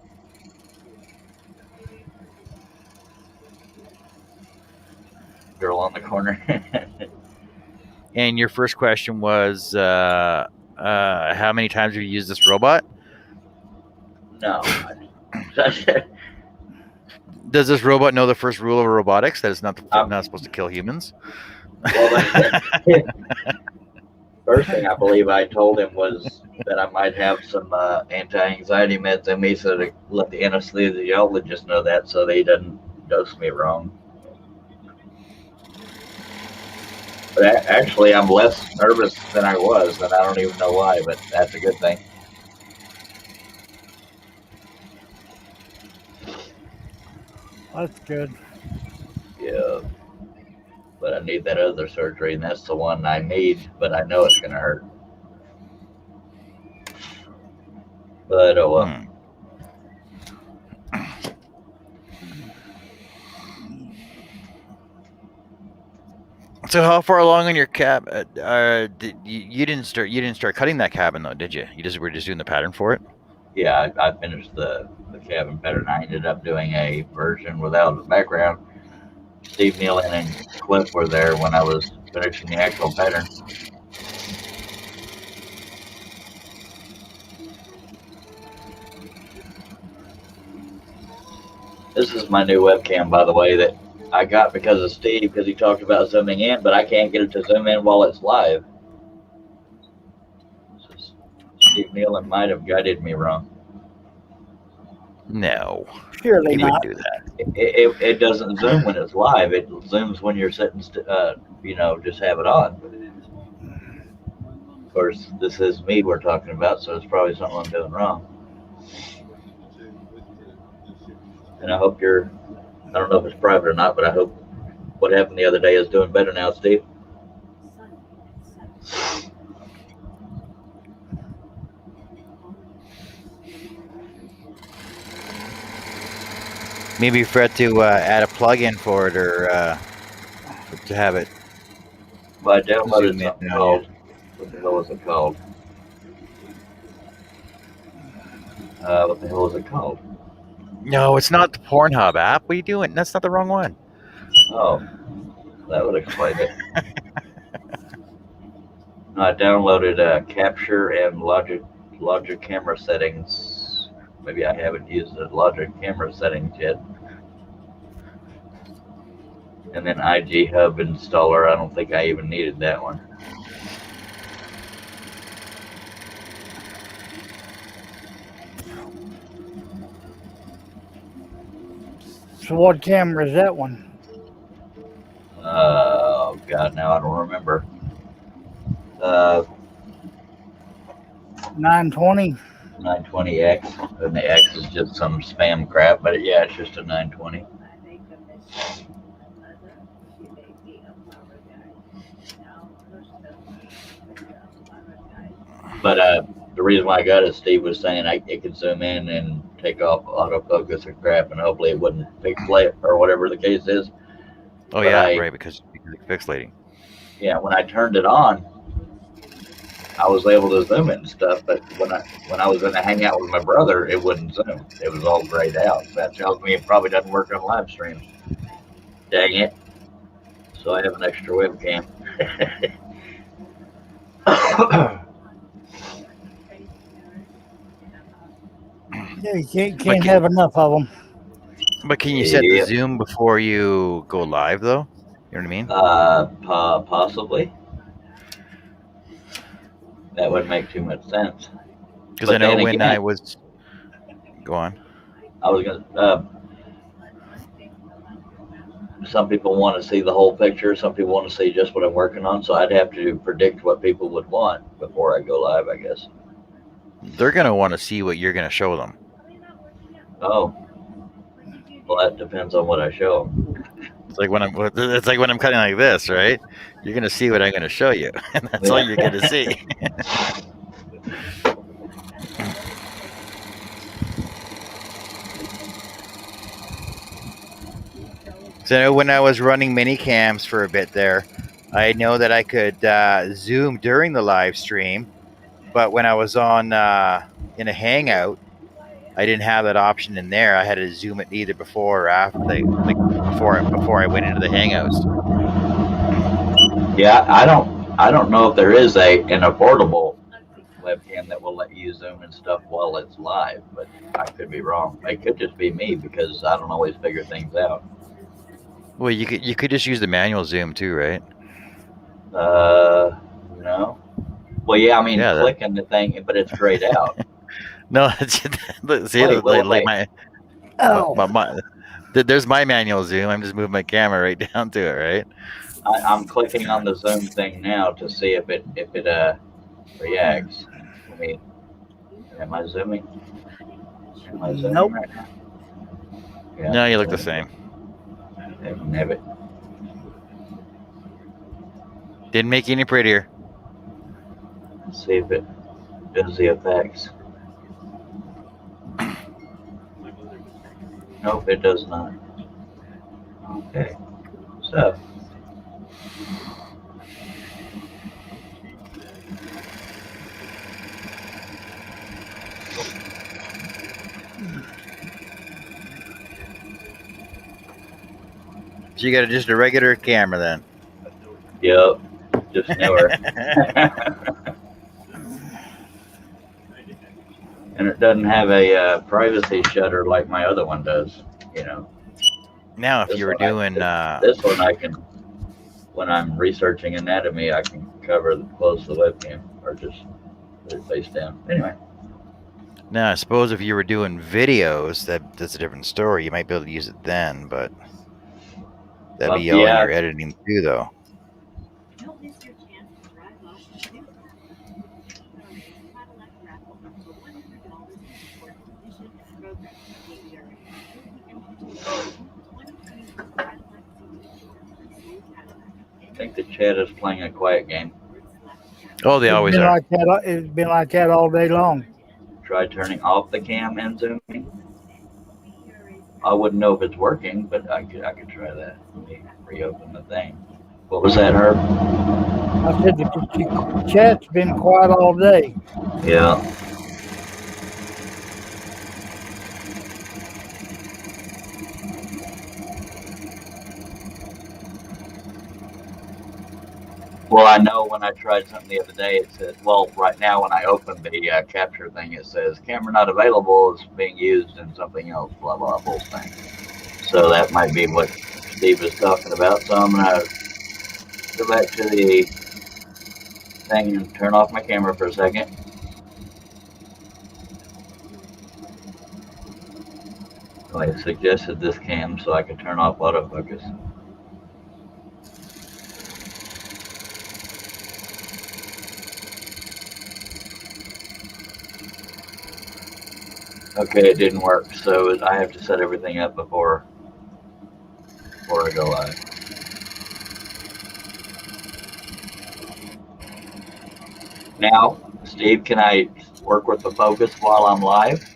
girl on the corner. And your first question was, how many times have you used this robot? No. Does this robot know the first rule of robotics, that it's not supposed to kill humans? Well, first thing I believe I told him was that I might have some anti-anxiety meds in me, so to let the anesthesiologist know that, so that he doesn't dose me wrong. But actually, I'm less nervous than I was, and I don't even know why, but that's a good thing. That's good. Yeah. But I need that other surgery, and that's the one I need, but I know it's going to hurt. But oh well. So how far along in your cab? You didn't start cutting that cabin though, did you? You were just doing the pattern for it. Yeah, I finished the cabin pattern. I ended up doing a version without the background. Steve Nealon and Cliff were there when I was finishing the actual pattern. This is my new webcam, by the way, that I got because of Steve, because he talked about zooming in, but I can't get it to zoom in while it's live. So Steve Nealon might have guided me wrong. No, surely not. Do that. It doesn't zoom when it's live. It zooms when you're sitting, just have it on. Of course, this is me we're talking about, so it's probably something I'm doing wrong. And I hope I don't know if it's private or not, but I hope what happened the other day is doing better now, Steve. Maybe forget to add a plug-in for it, or to have it. Well, I downloaded something called, what the hell is it called? What the hell is it called? No, it's not the Pornhub app. What are you doing? That's not the wrong one. Oh, that would explain it. I downloaded Capture and Logic camera settings. Maybe I haven't used the Logic camera settings yet. And then IG Hub installer. I don't think I even needed that one. So what camera is that one? Oh God, now I don't remember. 920. 920X, and the X is just some spam crap, but yeah, it's just a 920. But the reason why I got it, Steve was saying it could zoom in and take off autofocus and crap, and hopefully it wouldn't pixelate or whatever the case is. Oh, but yeah, right, because it's pixelating. Yeah, when I turned it on, I was able to zoom it and stuff, but when I was in a hangout with my brother, it wouldn't zoom. It was all grayed out. That tells me it probably doesn't work on live streams. Dang it. So I have an extra webcam. Yeah, you can't have enough of them. But can you set the zoom before you go live, though? You know what I mean? Possibly. That would make too much sense. Because I know when again, I was... Go on. I was going to... some people want to see the whole picture. Some people want to see just what I'm working on. So I'd have to predict what people would want before I go live, I guess. They're going to want to see what you're going to show them. Oh. Well, that depends on what I show them. It's like when I'm cutting like this, right? You're going to see what I'm going to show you. And that's all you're going to see. So when I was running mini cams for a bit there, I know that I could zoom during the live stream, but when I was on in a hangout, I didn't have that option in there. I had to zoom it either before or after, before I went into the hangouts. Yeah, I don't know if there is an affordable webcam that will let you zoom and stuff while it's live, but I could be wrong. It could just be me because I don't always figure things out. Well, you could just use the manual zoom too, right? No. Well, yeah, I mean, Yeah. clicking the thing, but it's grayed out. No, see, like Wait. Oh, there's my manual zoom. I'm just moving my camera right down to it, right? I'm clicking on the zoom thing now to see if it reacts. Let me. Am I zooming? Am I zooming nope. right now? Yeah. No, you look the same. Never. Didn't make you any prettier. See if it does the effects. Nope, it does not. Okay. So. So you got just a regular camera then. Yep. Just newer. And it doesn't have a privacy shutter like my other one does. You know. Now, if This you were one doing, this one I can, when I'm researching anatomy, I can close the webcam or just put it face down. Anyway. now I suppose if you were doing videos, that's a different story. You might be able to use it then, but that'd be all in Yeah. your editing too, though. Don't miss your chance to drive off with new Cadillac raffle up to $100 in support of mission program. I think the chat is playing a quiet game. Oh, they always are. It's been like that all day long. Try turning off the cam and zooming. I wouldn't know if it's working, but I could try that. Let me reopen the thing. What was that, Herb? I said the chat's been quiet all day. Yeah. Well, I know when I tried something the other day, it said, well, right now when I open the capture thing, it says camera not available, is being used in something else, blah, blah, bull thing. So that might be what Steve is talking about. So I'm going to go back to the thing and turn off my camera for a second. I suggested this cam so I could turn off autofocus. Okay, it didn't work, so I have to set everything up before I go live. Now, Steve, can I work with the focus while I'm live?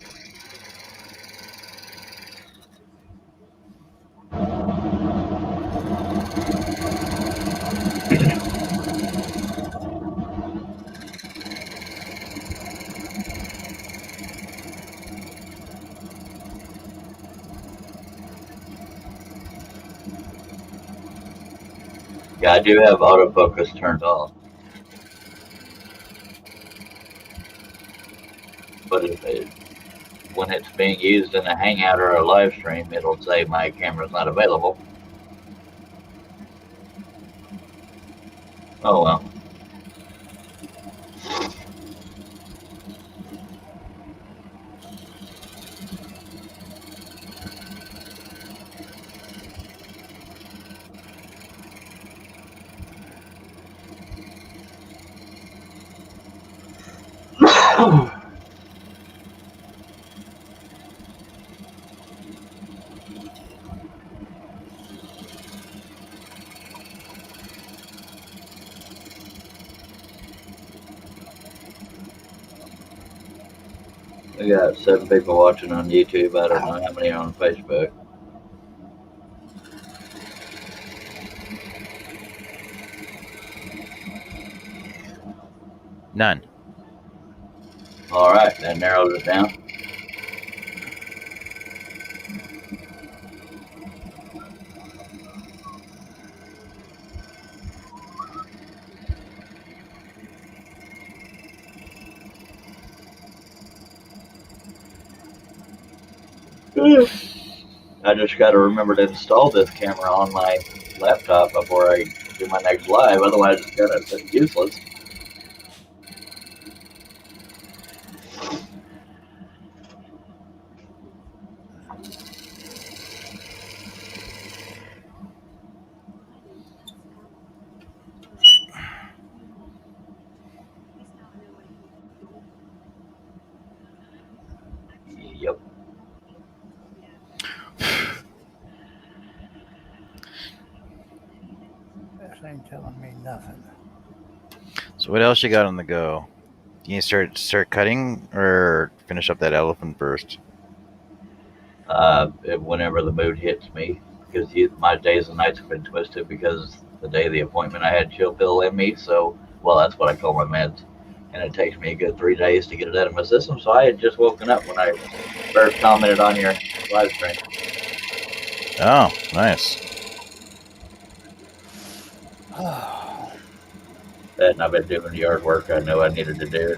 Yeah, I do have autofocus turned off. But when it's being used in a Hangout or a live stream, it'll say my camera's not available. Oh well. We got 7 people watching on YouTube. I don't know how many are on Facebook. None. All right, that narrows it down. I just got to remember to install this camera on my laptop before I do my next live. Otherwise, it's gonna be useless. Yep. This ain't telling me nothing. So what else you got on the go? You start cutting or finish up that elephant first? Whenever the mood hits me, because my days and nights have been twisted because the day of the appointment I had chill pill in me. So, well, that's what I call my meds, and it takes me a good 3 days to get it out of my system. So I had just woken up when I first commented on your live stream. Oh, nice. That, and I've been doing the yard work I know I needed to do.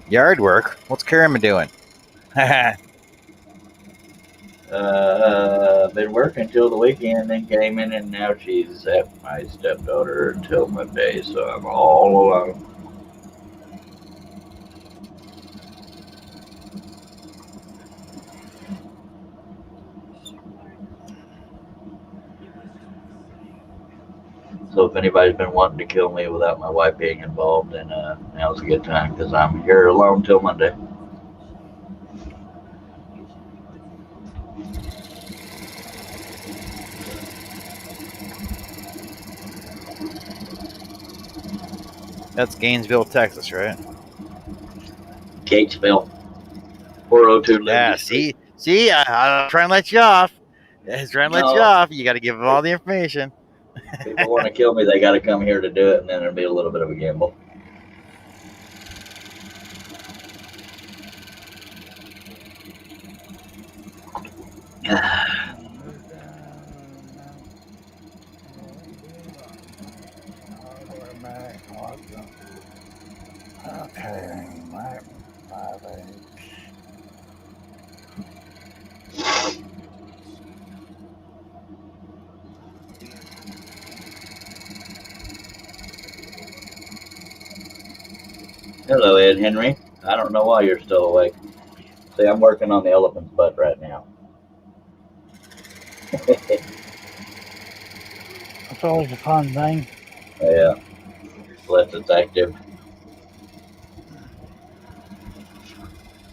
Yard work? What's Karen doing? Been working till the weekend, then came in, and now she's at my stepdaughter until Monday, so I'm all alone. So if anybody's been wanting to kill me without my wife being involved, then now's a good time because I'm here alone till Monday. That's Gainesville, Texas, right? Gatesville, 402 Yeah. Liberty Street. See, I'll try and let you off. He's trying to let you No, off. You got to give them all the information. people want to kill me, they got to come here to do it, and then it'll be a little bit of a gamble. Okay, my Hello, Ed Henry. I don't know why you're still awake. See, I'm working on the elephant's butt right now. It's always a fun thing. Yeah, unless it's active.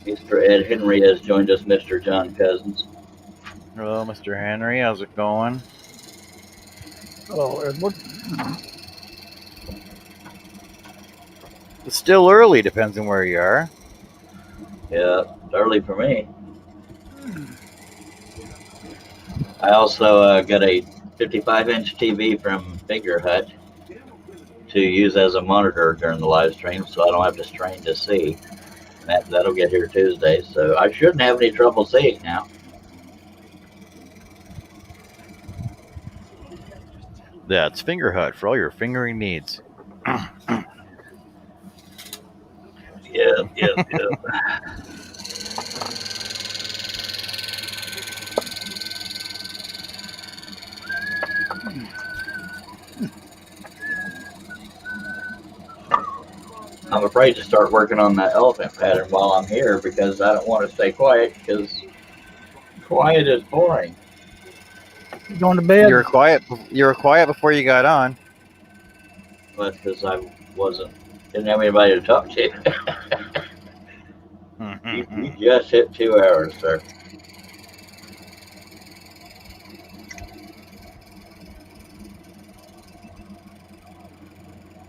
Mr. Ed Henry has joined us, Mr. John Cousins. Hello, Mr. Henry. How's it going? Hello, Edward. It's still early. Depends on where you are. Yeah, it's early for me. I also got a 55-inch TV from Finger Hut to use as a monitor during the live stream, so I don't have to strain to see. That'll get here Tuesday, so I shouldn't have any trouble seeing now. Yeah, it's Finger Hut for all your fingering needs. Yeah. I'm afraid to start working on that elephant pattern while I'm here because I don't want to stay quiet because quiet is boring. You going to bed? You were quiet. You were quiet before you got on. But because I didn't have anybody to talk to. You just hit 2 hours, sir.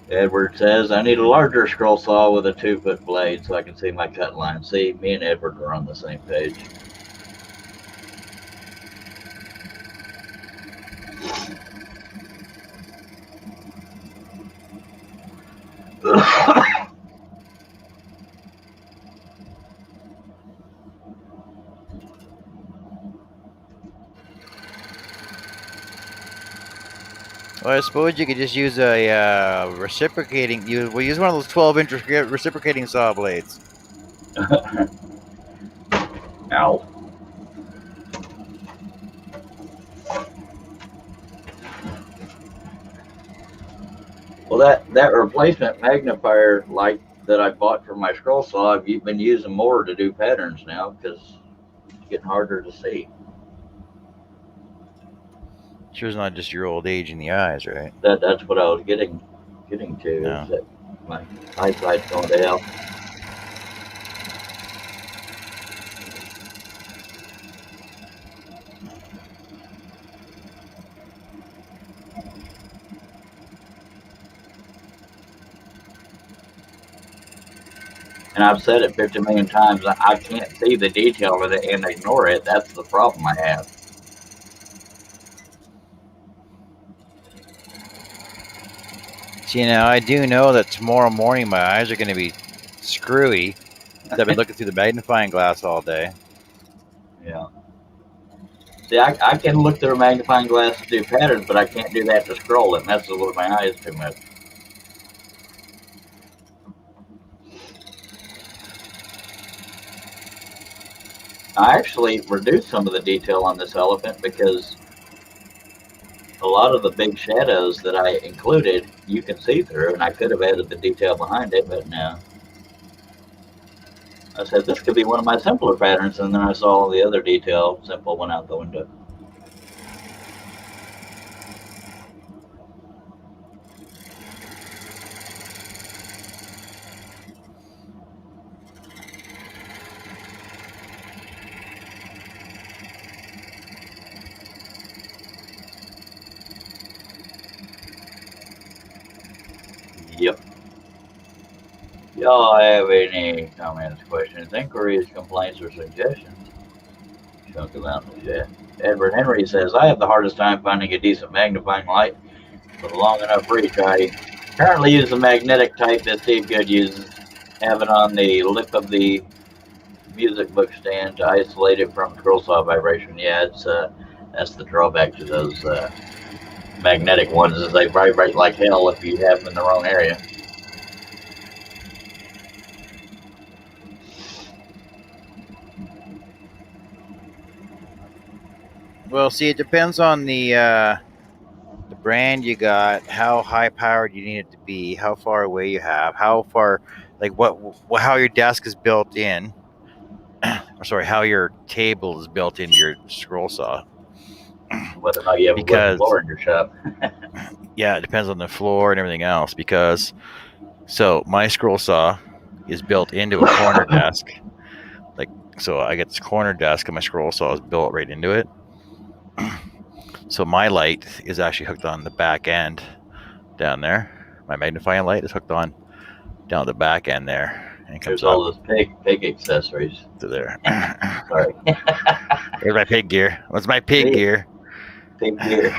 Edward says, I need a larger scroll saw with a 2-foot blade so I can see my cut line. See, me and Edward are on the same page. Well, I suppose you could just use a reciprocating. We'll use one of those 12-inch reciprocating saw blades. Ow. Well, that replacement magnifier light that I bought for my scroll saw, I've been using more to do patterns now because it's getting harder to see. Sure, it's not just your old age in the eyes, right? That's what I was getting to. No. Is that my eyesight's going to hell. And I've said it 50 million times. I can't see the detail of it and ignore it. That's the problem I have. See, now I do know that tomorrow morning my eyes are going to be screwy. I've been looking through the magnifying glass all day. Yeah. See, I can look through a magnifying glass to do patterns, but I can't do that to scroll. It messes with my eyes too much. I actually reduced some of the detail on this elephant because a lot of the big shadows that I included, you can see through, and I could have added the detail behind it, but no. I said this could be one of my simpler patterns, and then I saw all the other detail simple went out the window. Yep. Y'all have any comments, questions, inquiries, complaints, or suggestions? Chunk them out in the chat. Edward Henry says, I have the hardest time finding a decent magnifying light with a long enough reach. I currently use the magnetic type that Steve Good uses. Have it on the lip of the music book stand to isolate it from scroll saw vibration. Yeah, it's that's the drawback to those magnetic ones is they vibrate like hell if you have them in the wrong area. Well, see, it depends on the brand you got, how high powered you need it to be, how far away you have, how far, like how your desk is built in. Or sorry, how your table is built into your scroll saw. Whether or not you have a wooden floor in your shop. Yeah, it depends on the floor and everything else. Because so my scroll saw is built into a corner desk. Like, so I get this corner desk and my scroll saw is built right into it. So my light is actually hooked on the back end down there. My magnifying light is hooked on down the back end there. And it comes There's all those pig accessories. To there. Sorry. Here's my pig gear. What's my pig gear? Pig gear.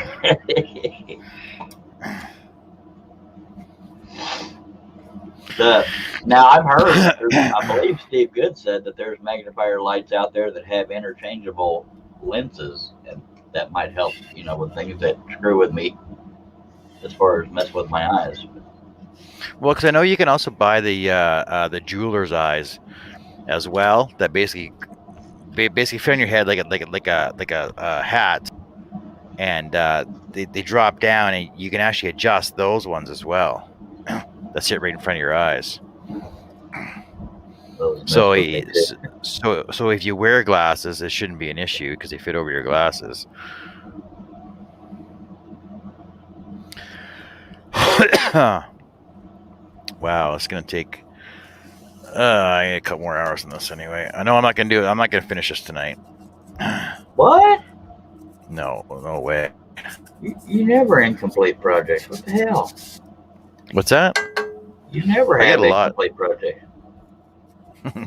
Now I've heard, I believe Steve Good said that there's magnifier lights out there that have interchangeable lenses, and that might help, with things that screw with me as far as mess with my eyes. Well, because I know you can also buy the jeweler's eyes as well. That basically fit on your head like a hat, and they drop down, and you can actually adjust those ones as well. That sit right in front of your eyes. So if you wear glasses, it shouldn't be an issue because they fit over your glasses. Wow, it's gonna take I need a couple more hours on this anyway. I know I'm not gonna do it. I'm not gonna finish this tonight. What? No way. You never incomplete projects. What the hell? What's that? You never have incomplete projects.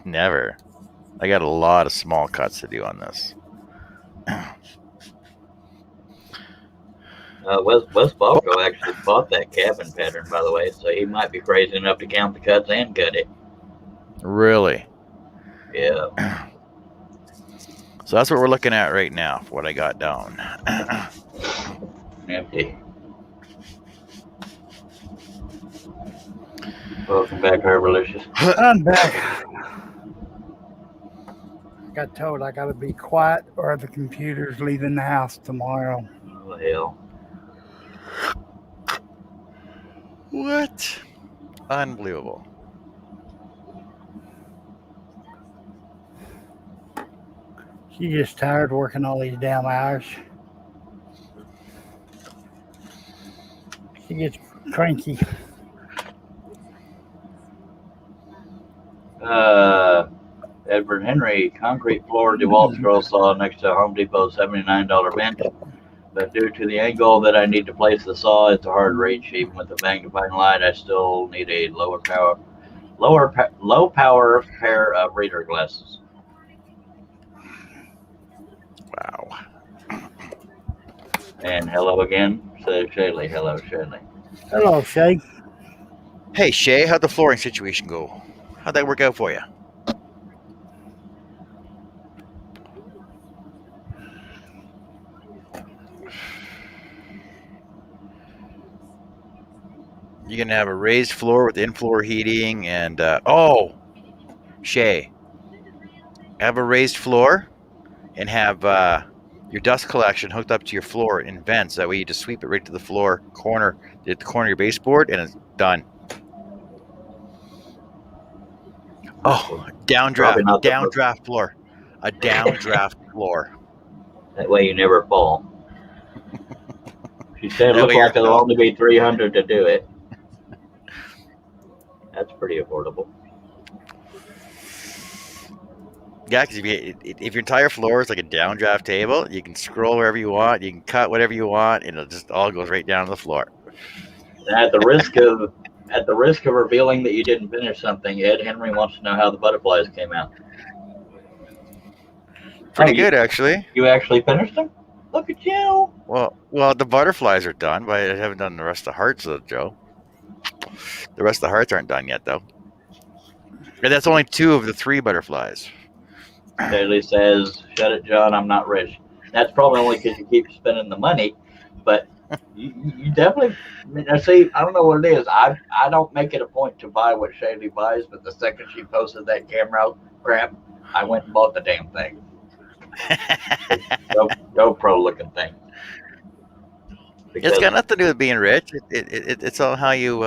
Never. I got a lot of small cuts to do on this. Wes Balco actually bought that cabin pattern, by the way, so he might be crazy enough to count the cuts and cut it. Really? Yeah. So that's what we're looking at right now for what I got down. Empty. Welcome back, Herbalicious. I'm back. Got told I got to be quiet or the computer's leaving the house tomorrow. Oh, hell. What? Unbelievable. She's just tired working all these damn hours. She gets cranky. Edward Henry, concrete floor DeWalt scroll saw next to Home Depot's $79 bench. But due to the angle that I need to place the saw, it's a hard reach. Even with a magnifying light, I still need a low power pair of reader glasses. Wow. And hello again, so Shaylee. Hello, Shaylee. Hello, Shay. Hey, Shay, how'd the flooring situation go? How'd that work out for you? You're going to have a raised floor with in-floor heating and, Shay, have a raised floor and have your dust collection hooked up to your floor in vents. That way you just sweep it right to the floor corner, at the corner of your baseboard, and it's done. Oh, downdraft floor. A downdraft floor. That way you never fall. She said it That looked way like you're it'll only be $300 to do it. That's pretty affordable. Yeah, because if your entire floor is like a downdraft table, you can scroll wherever you want, you can cut whatever you want, and it just all goes right down to the floor. And at the risk of revealing that you didn't finish something, Ed Henry wants to know how the butterflies came out. Pretty good, actually. You actually finished them? Look at you. Well, the butterflies are done, but I haven't done the rest of the hearts, though, Joe. The rest of the hearts aren't done yet, though. And that's only 2 of the 3 butterflies. Daly says, "Shut it, John. I'm not rich." That's probably only because you keep spending the money, but you definitely. See, I don't know what it is. I don't make it a point to buy what Shaylee buys, but the second she posted that camera crap, I went and bought the damn thing. GoPro looking thing. It's got nothing to do with being rich. It's all how you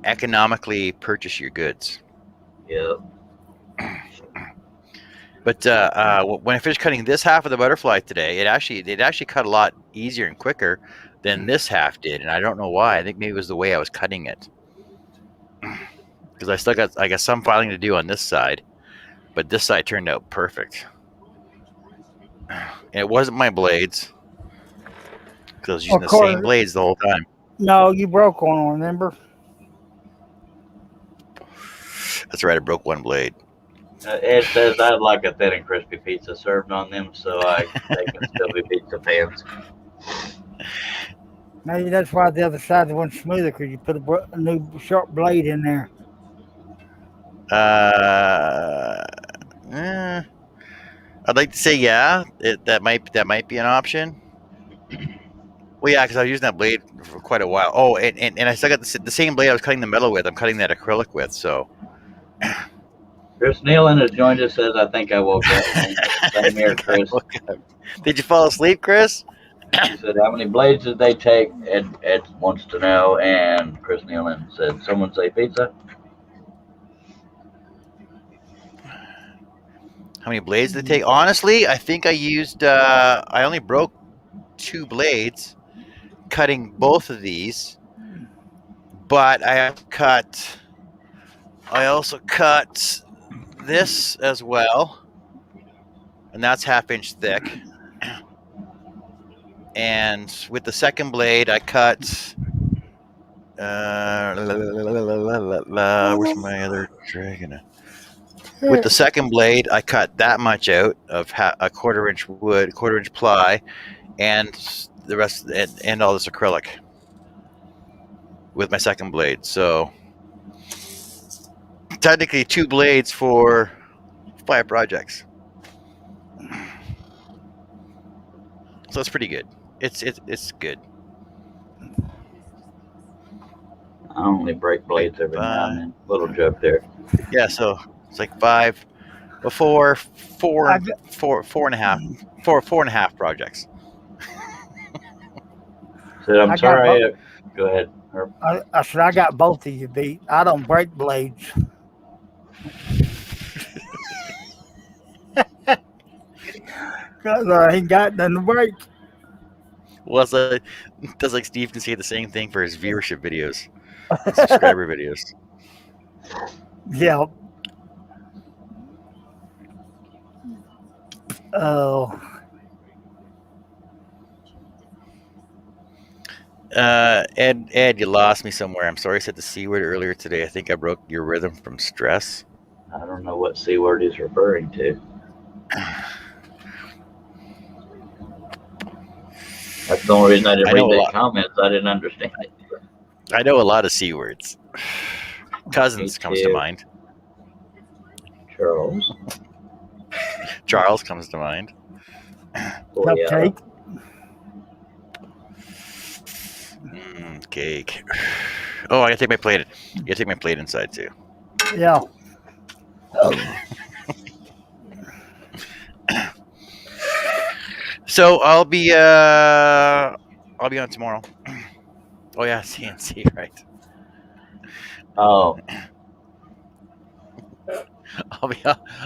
economically purchase your goods. Yeah. But when I finished cutting this half of the butterfly today, it actually cut a lot easier and quicker than this half did, and I don't know why. I think maybe it was the way I was cutting it, because I got some filing to do on this side, but this side turned out perfect. And it wasn't my blades, because I was using the same blades the whole time. No, you broke one, remember? That's right, I broke one blade. Ed says, "I'd like a thin and crispy pizza served on them, so they can still be pizza fans." Maybe that's why the other side went smoother, because you put a new sharp blade in there. I'd like to say yeah. That might be an option. Well, yeah, because I was using that blade for quite a while. Oh, and I still got the same blade I was cutting the metal with. I'm cutting that acrylic with. So. Chris Nealon has joined us. Says, "I think I woke up." Same here, Chris. Did you fall asleep, Chris? He said, "How many blades did they take?" Ed wants to know. And Chris Nealon said, "Someone say pizza." How many blades did they take? Honestly, I think I used. I only broke 2 blades, cutting both of these. But I also cut this as well, and that's 1/2 inch thick. And with the second blade, I cut. Where's my other dragon? With the second blade, I cut that much out of a 1/4 inch wood, 1/4 inch ply, and the rest, and all this acrylic with my second blade. So technically 2 blades for 5 projects. So it's pretty good. It's good. I only break blades every now and then. Little joke there. Yeah, so it's like 5, well, four and a half projects. So I'm I got sorry. Go ahead. Herb. I said I got both of you beat. I don't break blades. Cause I ain't got nothing to break. Well, that's like Steve can say the same thing for his viewership videos, his subscriber videos. Yeah. Oh. Ed, you lost me somewhere. I'm sorry I said the C word earlier today. I think I broke your rhythm from stress. I don't know what C word he's referring to. That's the only reason I didn't read the comments. I didn't understand it. I know a lot of C words. Cousins comes to mind. Charles. Charles comes to mind. Cupcake. Cake. Oh, I gotta take my plate. You gotta take my plate inside too. Yeah. So I'll be on tomorrow. Oh yeah, CNC, right. Oh.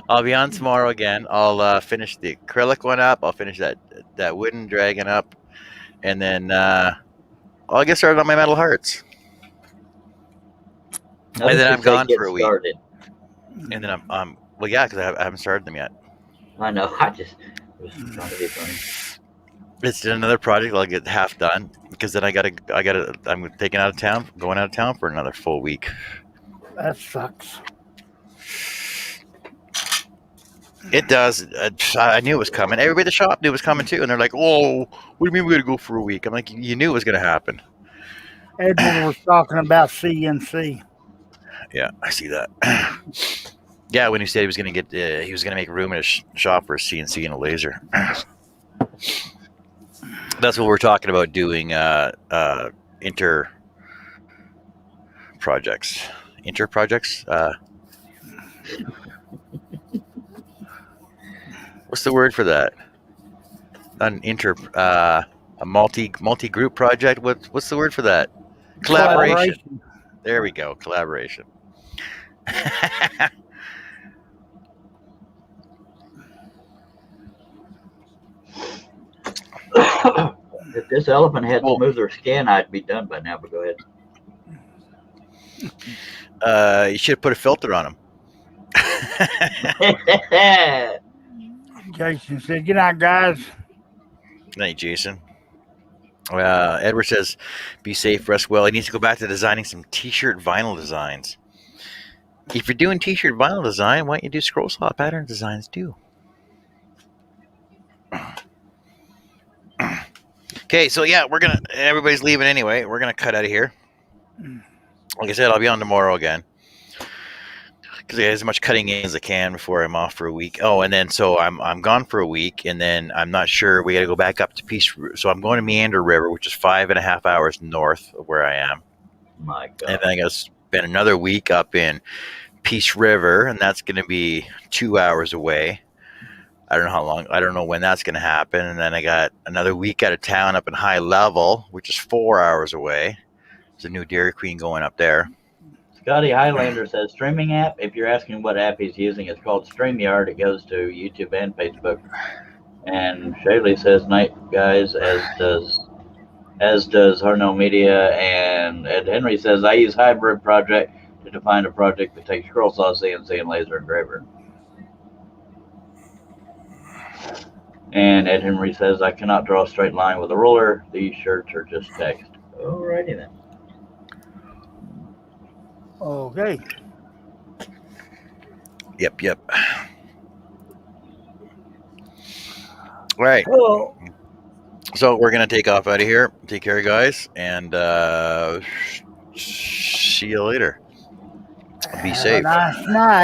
I'll be on tomorrow again. I'll finish the acrylic one up. I'll finish that wooden dragon up, and then I'll get started on my metal hearts. And then I'm gone for a week. Started. And then I'm well, yeah, because I haven't started them yet. I know. I just was trying to be funny. It's another project I'll get half done because then I'm going out of town for another full week. That sucks. It does. I knew it was coming. Everybody at the shop knew it was coming too, and they're like, "Oh, what do you mean we're gonna go for a week?" I'm like, "You knew it was gonna happen." Edward was talking about CNC. Yeah, I see that. Yeah, when he said he was gonna make room in his shop for a CNC and a laser. That's what we're talking about doing. Inter projects. What's the word for that? Not an a multi group project. What's the word for that? Collaboration. There we go. Collaboration. If this elephant had smoother skin, I'd be done by now. But go ahead. You should have put a filter on him. Jason said, "Good night, guys." Good night, Jason. Edward says, "Be safe, rest well." He needs to go back to designing some T-shirt vinyl designs. If you're doing T-shirt vinyl design, why don't you do scroll saw pattern designs too? Okay, so yeah, everybody's leaving anyway. We're gonna cut out of here. Like I said, I'll be on tomorrow again because I have as much cutting in as I can before I'm off for a week. Oh, and then so I'm gone for a week, and then I'm not sure. We got to go back up to Peace. So I'm going to Meander River, which is 5.5 hours north of where I am. My God. And then I got to spend another week up in Peace River, and that's going to be 2 hours away. I don't know how long. I don't know when that's going to happen. And then I got another week out of town up in High Level, which is 4 hours away. There's a new Dairy Queen going up there. Scotty Highlander says streaming app. If you're asking what app he's using, it's called StreamYard. It goes to YouTube and Facebook. And Shaylee says night, guys, as does Harnell Media. And Ed Henry says I use Hybrid Project to define a project that takes scroll saw, CNC, and laser engraver. And Ed Henry says I cannot draw a straight line with a ruler. These shirts are just text. Alrighty then. Okay. Yep. All right. Well, So we're going to take off out of here. Take care, guys. And see you later. Be safe. Have a nice night.